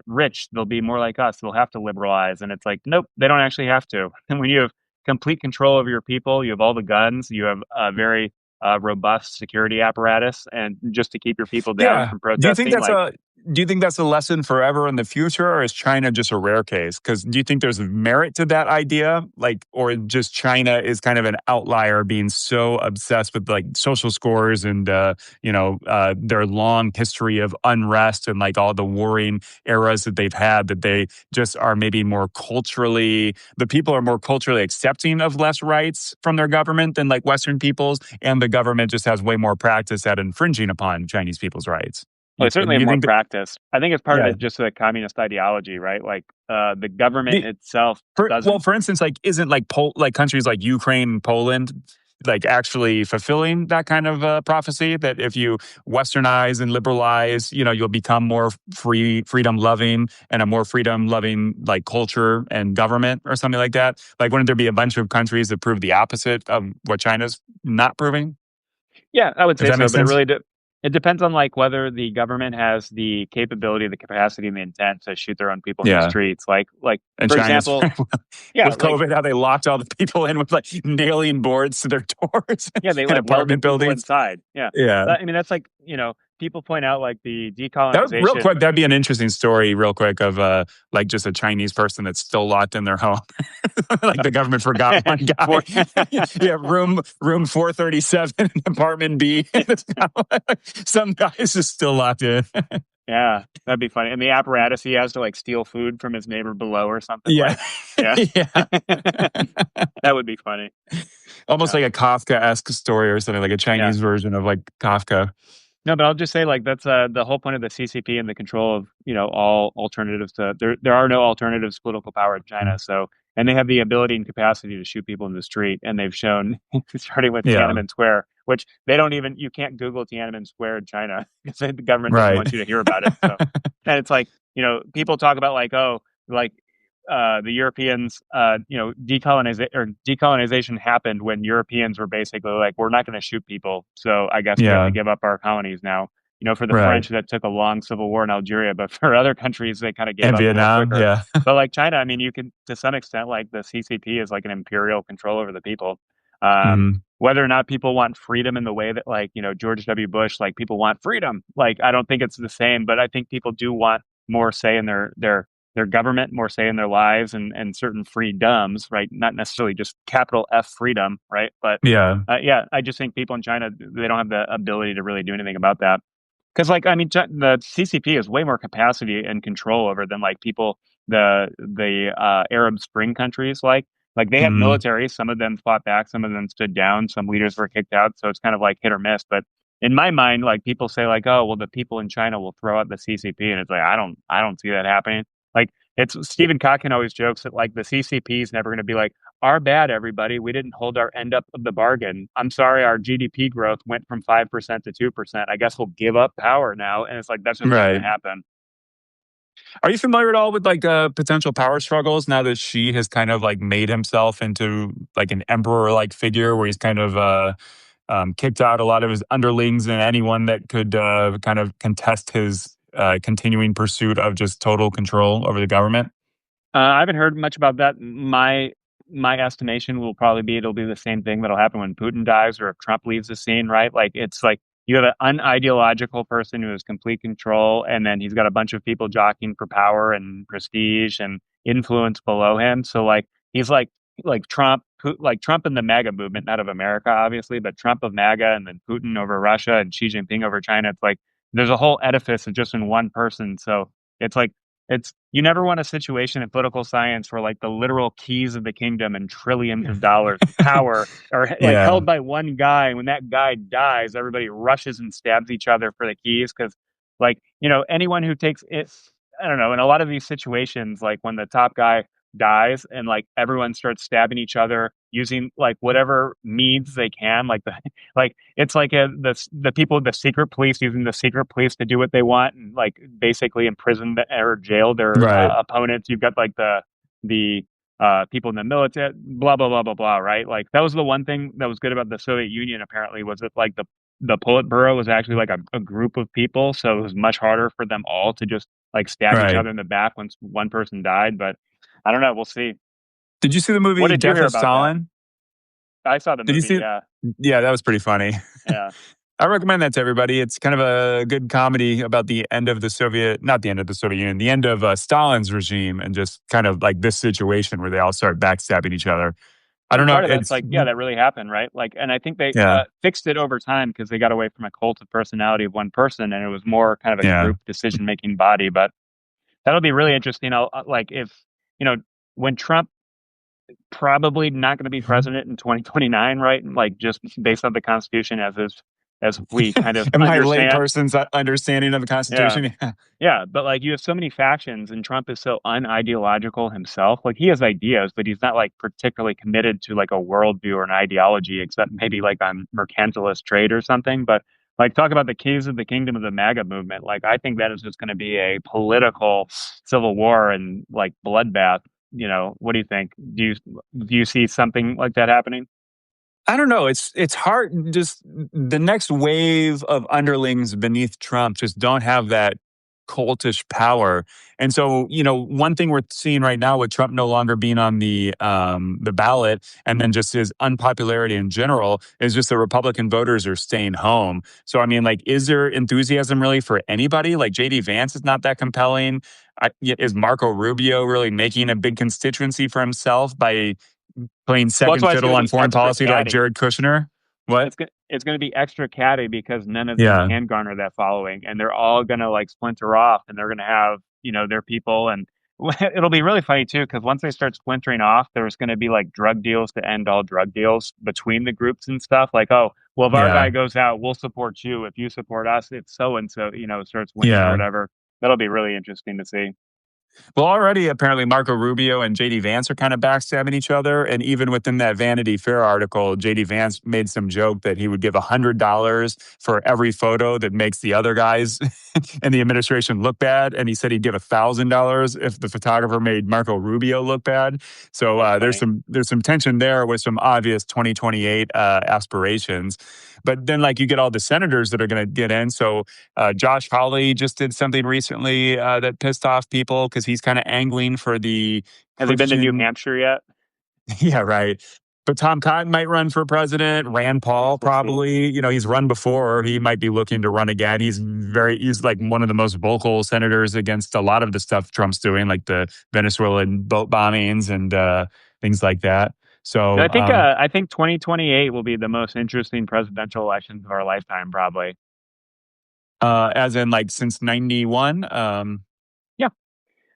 rich, they'll be more like us. They'll have to liberalize. And it's like, nope, they don't actually have to. And when you have complete control over your people, you have all the guns, you have a very robust security apparatus, and just to keep your people down yeah. from protesting, like, Do you think that's a lesson forever in the future, or is China just a rare case? Because do you think there's merit to that idea, like, or just China is kind of an outlier, being so obsessed with like social scores and their long history of unrest and like all the warring eras that they've had, that they just are maybe more culturally, the people are more culturally accepting of less rights from their government than like Western peoples, and the government just has way more practice at infringing upon Chinese people's rights. well, they certainly Do have you more think that? practice. I think it's part of Yeah. it just the communist ideology, right? Like the government The, itself doesn't. for instance, like isn't like like countries like Ukraine and Poland like actually fulfilling that kind of prophecy that if you westernize and liberalize, you'll become more freedom loving and a more freedom loving like culture and government or something like that? Like, wouldn't there be a bunch of countries that prove the opposite of what China's not proving? Yeah, I would Does say that so, make but sense? it depends on like whether the government has the capability, the capacity, and the intent to shoot their own people in the Yeah. streets. Like And for China's example, yeah, with like COVID, how they locked all the people in with like nailing boards to their doors yeah, they in like welded apartment people buildings. inside. Yeah, Yeah. I mean that's like people point out like the Real decolonization. quick, that'd be an interesting story, real quick, of like just a Chinese person that's still locked in their home. Like the government forgot one guy. For, Yeah, room 437 in apartment B. It's kind of like some guy is just still locked in. yeah, that'd be funny. And the apparatus he has to like steal food from his neighbor below or something. Yeah. Like, yeah, Yeah. that would be funny. Almost Yeah, like a Kafka-esque story or something, like a yeah. Chinese version of like Kafka. No, but I'll just say like that's the whole point of the CCP and the control of all alternatives to there are no alternatives to political power in China. So and they have the ability and capacity to shoot people in the street, and they've shown starting with Yeah. Tiananmen Square, which they don't even you can't Google Tiananmen Square in China because the government doesn't Right. want you to hear about it. So and it's like people talk about like like the Europeans, decolonization happened when Europeans were basically like, we're not going to shoot people, so I guess we have to Yeah. give up our colonies now. For the Right. French, that took a long civil war in Algeria, but for other countries, they kind of gave And up a little Vietnam. quicker. Yeah. But like China, I mean, you can to some extent, like the CCP is like an imperial control over the people. Mhm. Whether or not people want freedom in the way that like George W. Bush, like people want freedom, like I don't think it's the same, but I think people do want more say in their government, more say in their lives, and certain freedoms, right? Not necessarily just capital F freedom, right? But Yeah. yeah, I just think people in China, they don't have the ability to really do anything about that. Because, like, I mean, the CCP has way more capacity and control over than like people the Arab Spring countries. Like, Like they had Mhm. military, some of them fought back, some of them stood down, some leaders were kicked out. So it's kind of like hit or miss. But in my mind, like people say like, oh, well, the people in China will throw out the CCP. And it's like, I don't see that happening. Like it's Stephen Kotkin always jokes that like the CCP is never going to be like, our bad, everybody. We didn't hold our end up of the bargain. I'm sorry, our GDP growth went from 5% to 2%. I guess we'll give up power now. And it's like, that's just not going Right. to happen. Are you familiar at all with like potential power struggles now that Xi has kind of like made himself into like an emperor like figure where he's kind of kicked out a lot of his underlings and anyone that could kind of contest his continuing pursuit of just total control over the government? I haven't heard much about that. My estimation will probably be it'll be the same thing that'll happen when Putin dies or if Trump leaves the scene, right? Like it's like you have an unideological person who has complete control, and then he's got a bunch of people jockeying for power and prestige and influence below him. So he's like Trump, like Trump and the MAGA movement, not of America, obviously, but Trump of MAGA and then Putin over Russia and Xi Jinping over China. It's like there's a whole edifice of just in one person. So it's like it's you never want a situation in political science where like the literal keys of the kingdom and trillions of dollars of power are like Yeah. held by one guy. And when that guy dies, everybody rushes and stabs each other for the keys because, like, anyone who takes it, I don't know. In a lot of these situations, like when the top guy dies and like everyone starts stabbing each other using like whatever means they can, like like it's like the people, the secret police using the secret police to do what they want and like basically imprison or jail their Right. opponents. You've got like the people in the military, blah blah blah blah blah. Right? Like that was the one thing that was good about the Soviet Union. Apparently, was that like the Politburo was actually like a group of people, so it was much harder for them all to just like stab each Right. other in the back once one person died. But I don't know. We'll see. Did you see the What movie did you Death hear of about that? Stalin? I saw the Did you movie. see it? Yeah, Yeah, that was pretty funny. yeah. I recommend that to everybody. It's kind of a good comedy about the end of the Soviet, not the end of the Soviet Union, the end of Stalin's regime, and just kind of like this situation where they all start backstabbing each other. I don't And know. part of that's It's like, yeah, that really happened, right? Like, and I think they yeah, fixed it over time because they got away from a cult of personality of one person, and it was more kind of a yeah. group decision making body. But that'll be really interesting. Like if you know when Trump probably not going to be president in 2029, right? Like just based on the Constitution as we kind of In my understand. layperson's understanding of the Yeah. Constitution, yeah. Yeah, but like you have so many factions, and Trump is so unideological himself. Like he has ideas, but he's not like particularly committed to like a worldview or an ideology, except maybe like on mercantilist trade or something. But like talk about the keys of the kingdom of the MAGA movement. Like I think that is just going to be a political civil war and like bloodbath. What do you think? Do you see something like that happening? I don't know. It's hard. Just the next wave of underlings beneath Trump just don't have that cultish power. And so, one thing we're seeing right now with Trump no longer being on the ballot, and then just his unpopularity in general, is just the Republican voters are staying home. So, I mean, like, is there enthusiasm really for anybody? Like, JD Vance is not that compelling. Is Marco Rubio really making a big constituency for himself by playing Well, that's second why it's fiddle going to on be foreign extra policy to like catty. Jared Kushner? What? It's going to be extra catty because none of them Yeah. can garner that following, and they're all going to like splinter off, and they're going to have their people, and it'll be really funny too because once they start splintering off, there's going to be like drug deals to end all drug deals between the groups and stuff. Like, oh, well, if our Yeah. guy goes out, we'll support you. If you support us, it's so and so, starts winning or Yeah. whatever. That'll be really interesting to see. Well, already apparently Marco Rubio and JD Vance are kind of backstabbing each other. And even within that Vanity Fair article, JD Vance made some joke that he would give $100 for every photo that makes the other guys in the administration look bad. And he said he'd give $1,000 if the photographer made Marco Rubio look bad. So That's there's funny. some tension there with some obvious 2028 aspirations. But then like you get all the senators that are going to get in. So Josh Hawley just did something recently that pissed off people because he's kind of angling for the Has he been to New Christian. Hampshire yet? Yeah, right. But Tom Cotton might run for president. Rand I Paul guess we'll see. probably. He's run before. He might be looking to run again. He's like one of the most vocal senators against a lot of the stuff Trump's doing, like the Venezuelan boat bombings and things like that. No, So, I think 2028 will be the most interesting presidential elections of our lifetime, probably. as in like since 91. Yeah.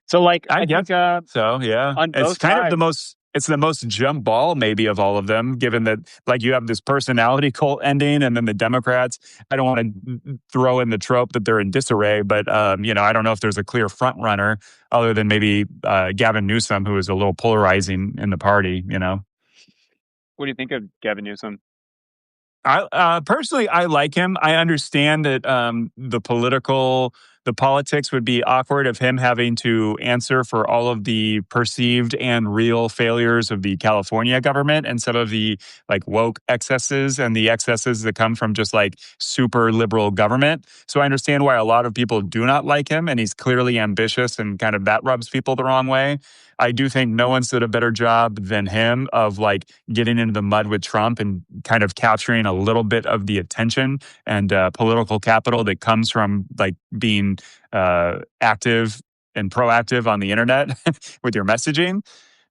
So like I I think guess so. Yeah, on it's both kind of the sides, most. it's the most jump ball maybe of all of them, given that like you have this personality cult ending, and then the Democrats. I don't want to throw in the trope that they're in disarray, but I don't know if there's a clear front runner other than maybe Gavin Newsom, who is a little polarizing in the party. What do you think of Gavin Newsom? I personally, I like him. I understand that the politics would be awkward of him having to answer for all of the perceived and real failures of the California government and some of the like woke excesses and the excesses that come from just like super liberal government. So I understand why a lot of people do not like him, and he's clearly ambitious, and kind of that rubs people the wrong way. I do think no one's did a better job than him of like getting into the mud with Trump and kind of capturing a little bit of the attention and political capital that comes from like being active and proactive on the internet with your messaging.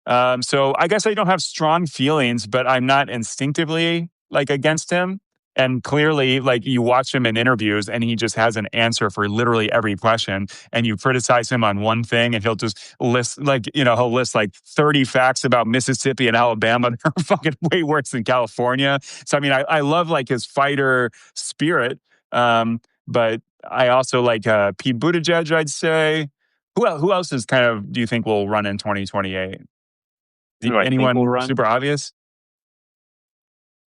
So I guess I don't have strong feelings, but I'm not instinctively like against him. And clearly, like you watch him in interviews and he just has an answer for literally every question. And you criticize him on one thing and he'll just list he'll list like 30 facts about Mississippi and Alabama that are fucking way worse than California. So, I mean, I love like his fighter spirit. But I also like Pete Buttigieg, I'd say. Who else is kind of, do you think will run in 2028? Who do I think will Anyone run? super obvious?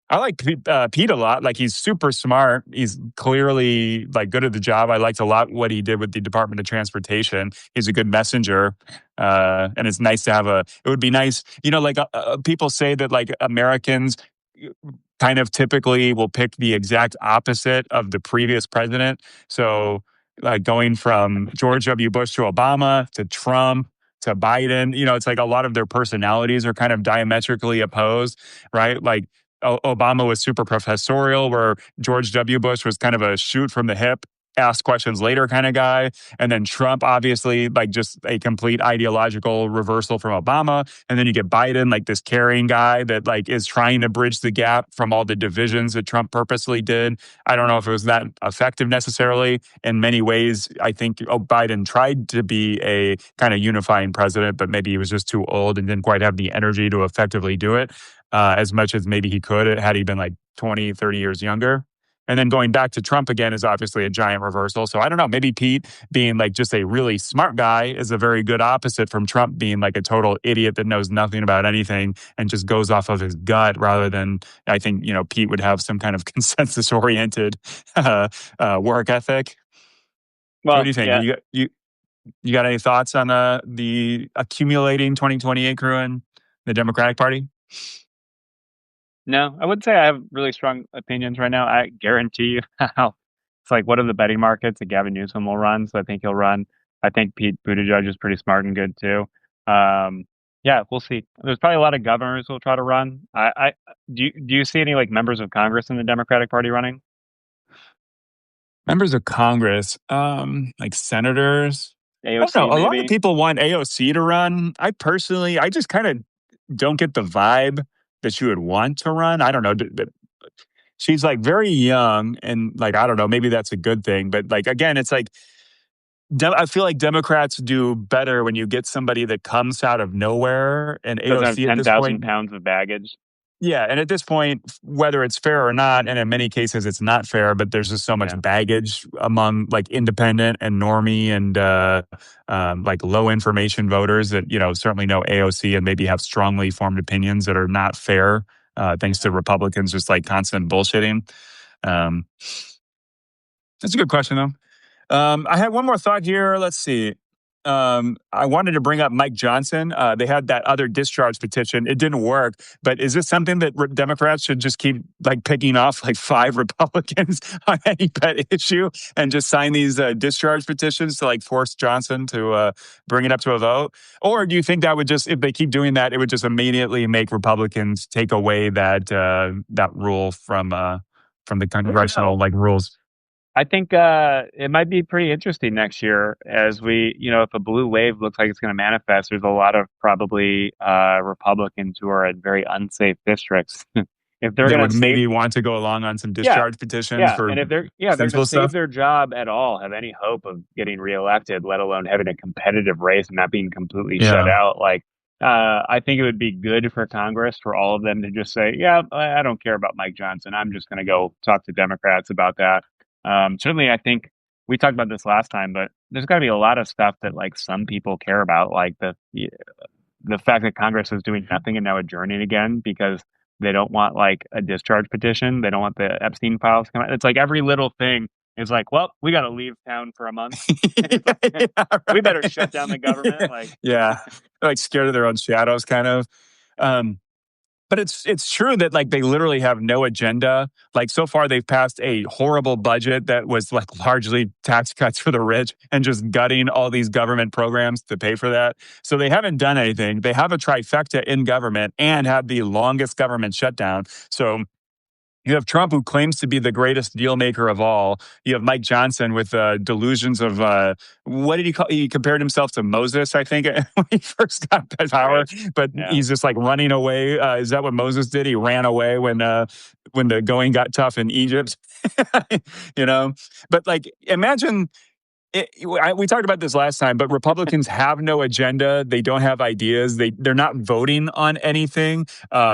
I like Pete a lot. Like he's super smart. He's clearly like good at the job. I liked a lot what he did with the Department of Transportation. He's a good messenger, and it's nice to have It would be nice, like people say that like Americans kind of typically will pick the exact opposite of the previous president. So like going from George W. Bush to Obama to Trump to Biden, it's like a lot of their personalities are kind of diametrically opposed, right? Like Obama was super professorial, where George W. Bush was kind of a shoot from the hip, ask questions later kind of guy. And then Trump, obviously, like just a complete ideological reversal from Obama. And then you get Biden, like this caring guy that like is trying to bridge the gap from all the divisions that Trump purposely did. I don't know if it was that effective necessarily. In many ways, I think Biden tried to be a kind of unifying president, but maybe he was just too old and didn't quite have the energy to effectively do it. As much as maybe he could had he been like 20, 30 years younger. And then going back to Trump again is obviously a giant reversal. So I don't know, maybe Pete being like just a really smart guy is a very good opposite from Trump being like a total idiot that knows nothing about anything and just goes off of his gut, rather than, I think, Pete would have some kind of consensus oriented work ethic. Well, so what do you think? Yeah. You got any thoughts on the accumulating 2028 crew in the Democratic Party? No, I wouldn't say I have really strong opinions right now. I guarantee you it's like, what are the betting markets that Gavin Newsom will run? So I think he'll run. I think Pete Buttigieg is pretty smart and good too. Yeah, we'll see. There's probably a lot of governors who'll try to run. Do you see any like members of Congress in the Democratic Party running? Members of Congress, like senators. I don't AOC know. A lot of maybe? people want AOC to run. I just kind of don't get the vibe that she would want to run. I don't know. She's like very young, and like, I don't know, maybe that's a good thing. But like, again, it's like, I feel like Democrats do better when you get somebody that comes out of nowhere. And Doesn't have AOC at this 10,000 point, pounds of baggage. yeah, and at this point, whether it's fair or not, and in many cases it's not fair, but there's just so much baggage among like independent and normie and like low information voters that certainly know AOC and maybe have strongly formed opinions that are not fair, thanks to Republicans just like constant bullshitting. That's a good question though. I had one more thought here. Let's see. I wanted to bring up Mike Johnson. They had that other discharge petition. It didn't work. But is this something that Democrats should just keep like picking off like 5 Republicans on any pet issue and just sign these discharge petitions to like force Johnson to bring it up to a vote? Or do you think that would just, if they keep doing that, it would just immediately make Republicans take away that that rule from the congressional like rules? I think it might be pretty interesting next year as if a blue wave looks like it's going to manifest. There's a lot of probably Republicans who are in very unsafe districts. If they're going would to maybe want to go along on some discharge petitions for and if they're going to sensible save stuff. their job at all, have any hope of getting reelected, let alone having a competitive race and not being completely shut out, like I think it would be good for Congress for all of them to just say, yeah, I don't care about Mike Johnson. I'm just going to go talk to Democrats about that. Certainly, I think we talked about this last time, but there's got to be a lot of stuff that like some people care about, like the fact that Congress is doing nothing and now adjourning again because they don't want like a discharge petition. They don't want the Epstein files to come out. It's like every little thing is like, well, we got to leave town for a month. Yeah, We better right. shut down the government. Like, Yeah, like scared of their own shadows, kind of. Um, but it's true that like they literally have no agenda. Like so far, they've passed a horrible budget that was like largely tax cuts for the rich and just gutting all these government programs to pay for that. So they haven't done anything. They have a trifecta in government and have the longest government shutdown. So you have Trump, who claims to be the greatest deal maker of all. You have Mike Johnson with delusions of what did he call? He compared himself to Moses, I think, when he first got power. right. But Yeah. he's just like running away. Is that what Moses did? He ran away when the going got tough in Egypt. You know, but like imagine we talked about this last time, but Republicans have no agenda. They don't have ideas. They're not voting on anything.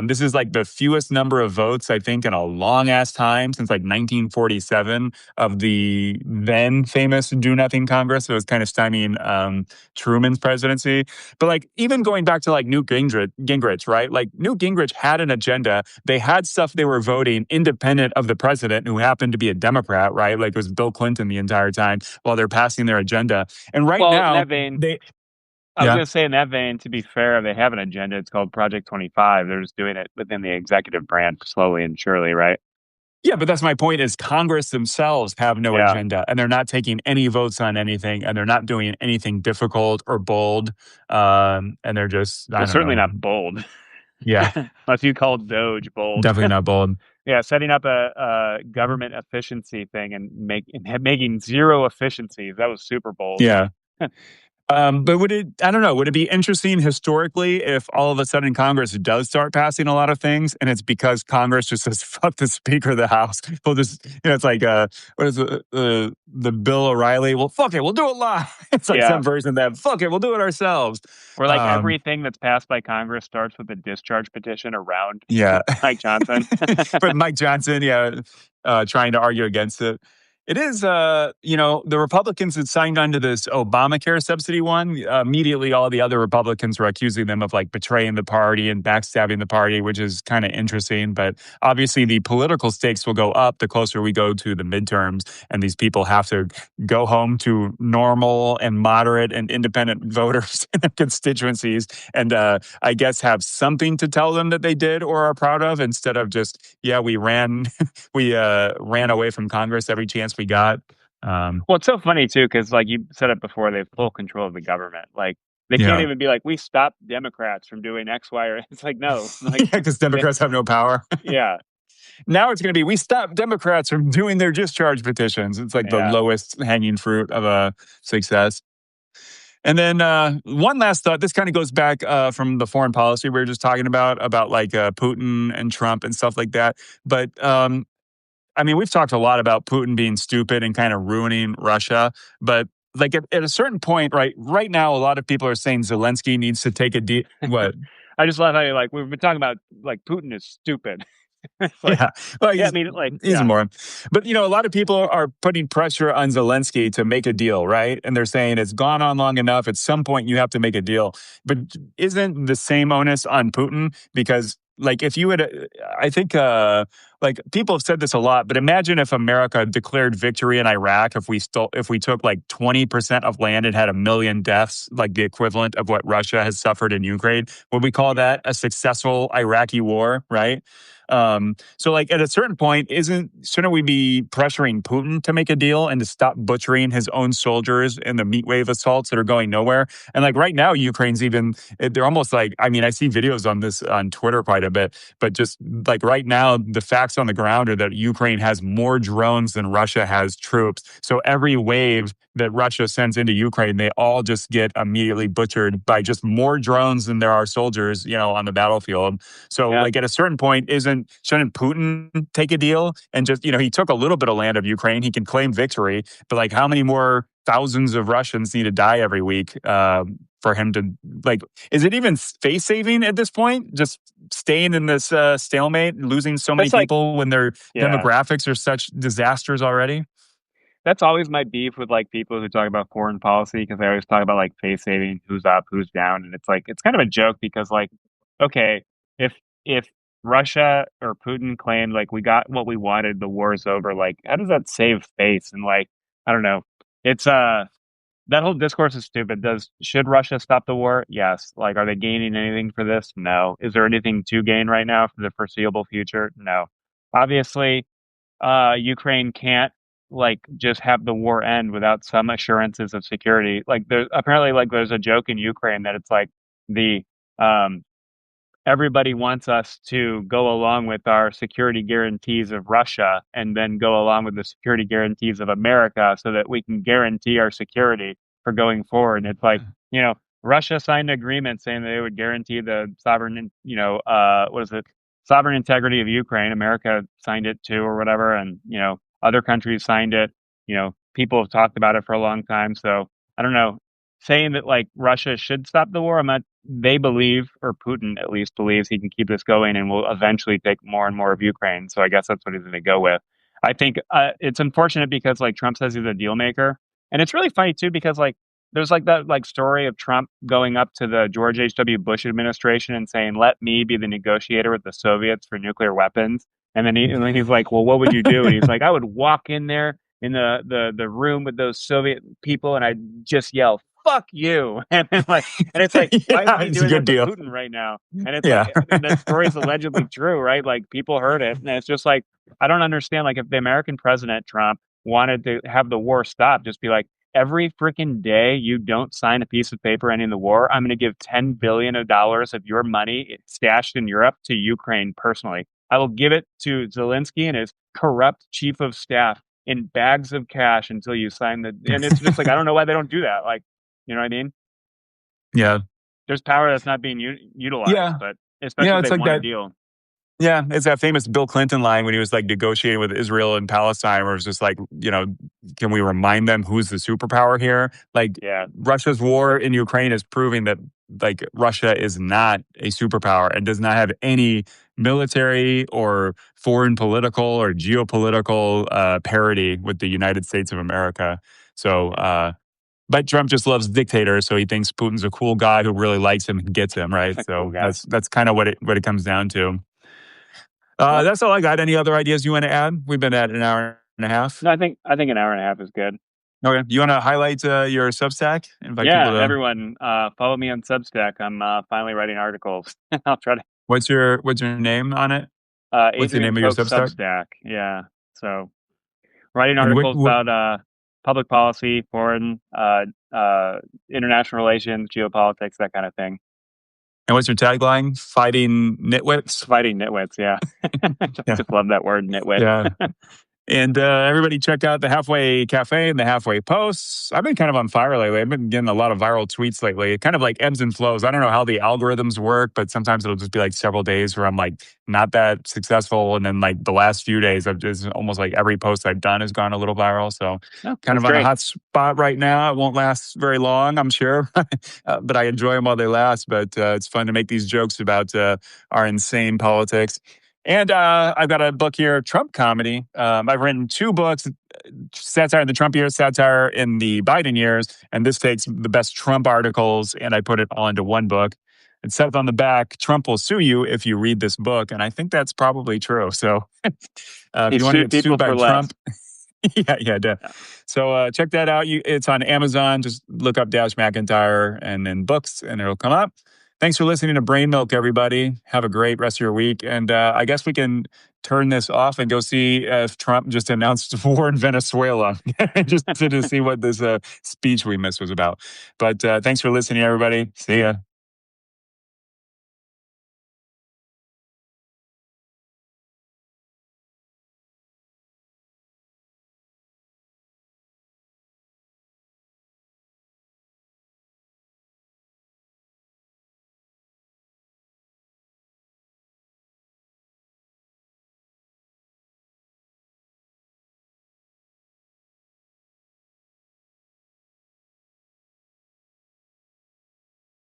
This is like the fewest number of votes, I think, in a long ass time since like 1947 of the then famous Do Nothing Congress. It was kind of stymieing Truman's presidency. But like even going back to like Newt Gingrich, right? Like Newt Gingrich had an agenda. They had stuff they were voting independent of the president, who happened to be a Democrat, right? Like it was Bill Clinton the entire time while they're passing their agenda. And right Well, in now, that vein, they I was yeah going to say in that vein, to be fair, they have an agenda. It's called Project 25. They're just doing it within the executive branch slowly and surely, right? yeah, but that's my point. Is Congress themselves have no Yeah. agenda, and they're not taking any votes on anything, and they're not doing anything difficult or bold, and they're just I Well, don't certainly know. not bold. Yeah, Unless you call Doge bold. definitely not bold. Yeah, setting up a government efficiency thing and making zero efficiencies. That was super bold. Yeah. But I don't know, would it be interesting historically if all of a sudden Congress does start passing a lot of things and it's because Congress just says, fuck the Speaker of the House. We'll just, it's like, what is the Bill O'Reilly? Well, fuck it, we'll do it live. It's like some version of that. Fuck it, we'll do it ourselves. Or like everything that's passed by Congress starts with a discharge petition around Mike Johnson. But Mike Johnson, trying to argue against it. It is, the Republicans had signed on to this Obamacare subsidy one. Immediately, all the other Republicans were accusing them of like betraying the party and backstabbing the party, which is kind of interesting. But obviously, the political stakes will go up the closer we go to the midterms. And these people have to go home to normal and moderate and independent voters in their constituencies and I guess have something to tell them that they did or are proud of instead of just, we ran away from Congress every chance we got. Well, it's so funny too, because like you said it before, they have full control of the government. Like they can't even be like, we stopped Democrats from doing X, Y, or it's like, no. Like, because Democrats have no power. Yeah. Now it's going to be, we stop Democrats from doing their discharge petitions. It's like the lowest hanging fruit of a success. And then one last thought. This kind of goes back from the foreign policy we were just talking about like Putin and Trump and stuff like that. But I mean, we've talked a lot about Putin being stupid and kind of ruining Russia. But like at a certain point, right now, a lot of people are saying Zelensky needs to take a deep. What? I just love how you we've been talking about like Putin is stupid. Well, he's a moron. But a lot of people are putting pressure on Zelensky to make a deal, right? And they're saying it's gone on long enough. At some point, you have to make a deal. But isn't the same onus on Putin? Because like if you had, I think like people have said this a lot, but imagine if America declared victory in Iraq, if we took like 20% of land and had 1 million deaths, like the equivalent of what Russia has suffered in Ukraine. Would we call that a successful Iraqi war, right? So like at a certain point, shouldn't we be pressuring Putin to make a deal and to stop butchering his own soldiers in the meat wave assaults that are going nowhere? And like right now, Ukraine's they're almost like, I mean, I see videos on this on Twitter quite a bit, but just like right now, the facts on the ground are that Ukraine has more drones than Russia has troops. So every wave that Russia sends into Ukraine, they all just get immediately butchered by just more drones than there are soldiers, on the battlefield. So like at a certain point, shouldn't Putin take a deal and just, he took a little bit of land of Ukraine, he can claim victory, but like how many more thousands of Russians need to die every week for him to, like, is it even face saving at this point? Just staying in this stalemate, losing so many That's like, people when their yeah, demographics are such disasters already? that's always my beef with like people who talk about foreign policy because they always talk about like face saving, who's up, who's down, and it's like it's kind of a joke because like, okay, if Russia or Putin claimed like we got what we wanted, the war's over, like how does that save face? And like I don't know, it's that whole discourse is stupid. Should Russia stop the war? Yes. Like, are they gaining anything for this? No. Is there anything to gain right now for the foreseeable future? No. Obviously, Ukraine can't like just have the war end without some assurances of security. Like there's apparently like there's a joke in Ukraine that it's like the um everybody wants us to go along with our security guarantees of Russia and then go along with the security guarantees of America so that we can guarantee our security for going forward. And it's like, you know, Russia signed an agreement saying that they would guarantee the sovereign, what is it? Sovereign integrity of Ukraine. America signed it too or whatever. And, other countries signed it. People have talked about it for a long time. So I don't know. Saying that like Russia should stop the war, I'm not they believe, or Putin at least believes, he can keep this going and will eventually take more and more of Ukraine. So I guess that's what he's going to go with. I think it's unfortunate because like Trump says he's a deal maker, and it's really funny too because like there's like that like story of Trump going up to the George H.W. Bush administration and saying, "Let me be the negotiator with the Soviets for nuclear weapons." And then he's like, "Well, what would you do?" And he's like, "I would walk in there in the room with those Soviet people, and I'd just yell." Fuck you. And then like and it's like, why isn't he It's a doing that good to deal. Putin right now? And it's Yeah. like, that story is allegedly true, right? Like people heard it. And it's just like, I don't understand. Like if the American president, Trump, wanted to have the war stop, just be like, every freaking day you don't sign a piece of paper ending the war, I'm going to give $10 billion of your money stashed in Europe to Ukraine personally. I will give it to Zelensky and his corrupt chief of staff in bags of cash until you sign the. And it's just like, I don't know why they don't do that. Like, you know what I mean? Yeah. There's power that's not being utilized, Yeah. but especially Yeah. if It's they like want a that. deal. Yeah, it's that famous Bill Clinton line when he was like negotiating with Israel and Palestine, where it's just like, can we remind them who's the superpower here? Like Yeah. Russia's war in Ukraine is proving that like Russia is not a superpower and does not have any military or foreign political or geopolitical parity with the United States of America. So, but Trump just loves dictators, so he thinks Putin's a cool guy who really likes him and gets him, right? A cool So guy. that's kind of what it comes down to. Well, That's all I got. Any other ideas you want to add? We've been at an hour and a half. no, I think an hour and a half is good. Okay. You want to highlight your Substack? Invite people Yeah, to. everyone, follow me on Substack. I'm finally writing articles. I'll try to. What's your name on it? What's the Adrian name of your Polk Substack? Substack. Yeah. So writing And articles about public policy, foreign, international relations, geopolitics, that kind of thing. what's your tagline? Fighting nitwits. Fighting nitwits. Yeah. Yeah. Just love that word, nitwit. Yeah. And everybody check out the Halfway Cafe and the Halfway Posts. I've been kind of on fire lately. I've been getting a lot of viral tweets lately. It kind of like ebbs and flows. I don't know how the algorithms work, but sometimes it'll just be like several days where I'm like not that successful. And then like the last few days, I've just almost like every post I've done has gone a little viral. So kind of on a hot spot right now. It won't last very long, I'm sure. But I enjoy them while they last. But it's fun to make these jokes about our insane politics. And I've got a book here, Trump Comedy. I've written 2 books, satire in the Trump years, satire in the Biden years. And this takes the best Trump articles and I put it all into one book. It says on the back, Trump will sue you if you read this book. And I think that's probably true. So if you want to get sued by Trump. Yeah. So check that out. It's on Amazon. Just look up MacIntyre and then books and it'll come up. Thanks for listening to Brain Milk, everybody. Have a great rest of your week. And I guess we can turn this off and go see if Trump just announced war in Venezuela, just to see what this speech we missed was about. But thanks for listening, everybody. See ya.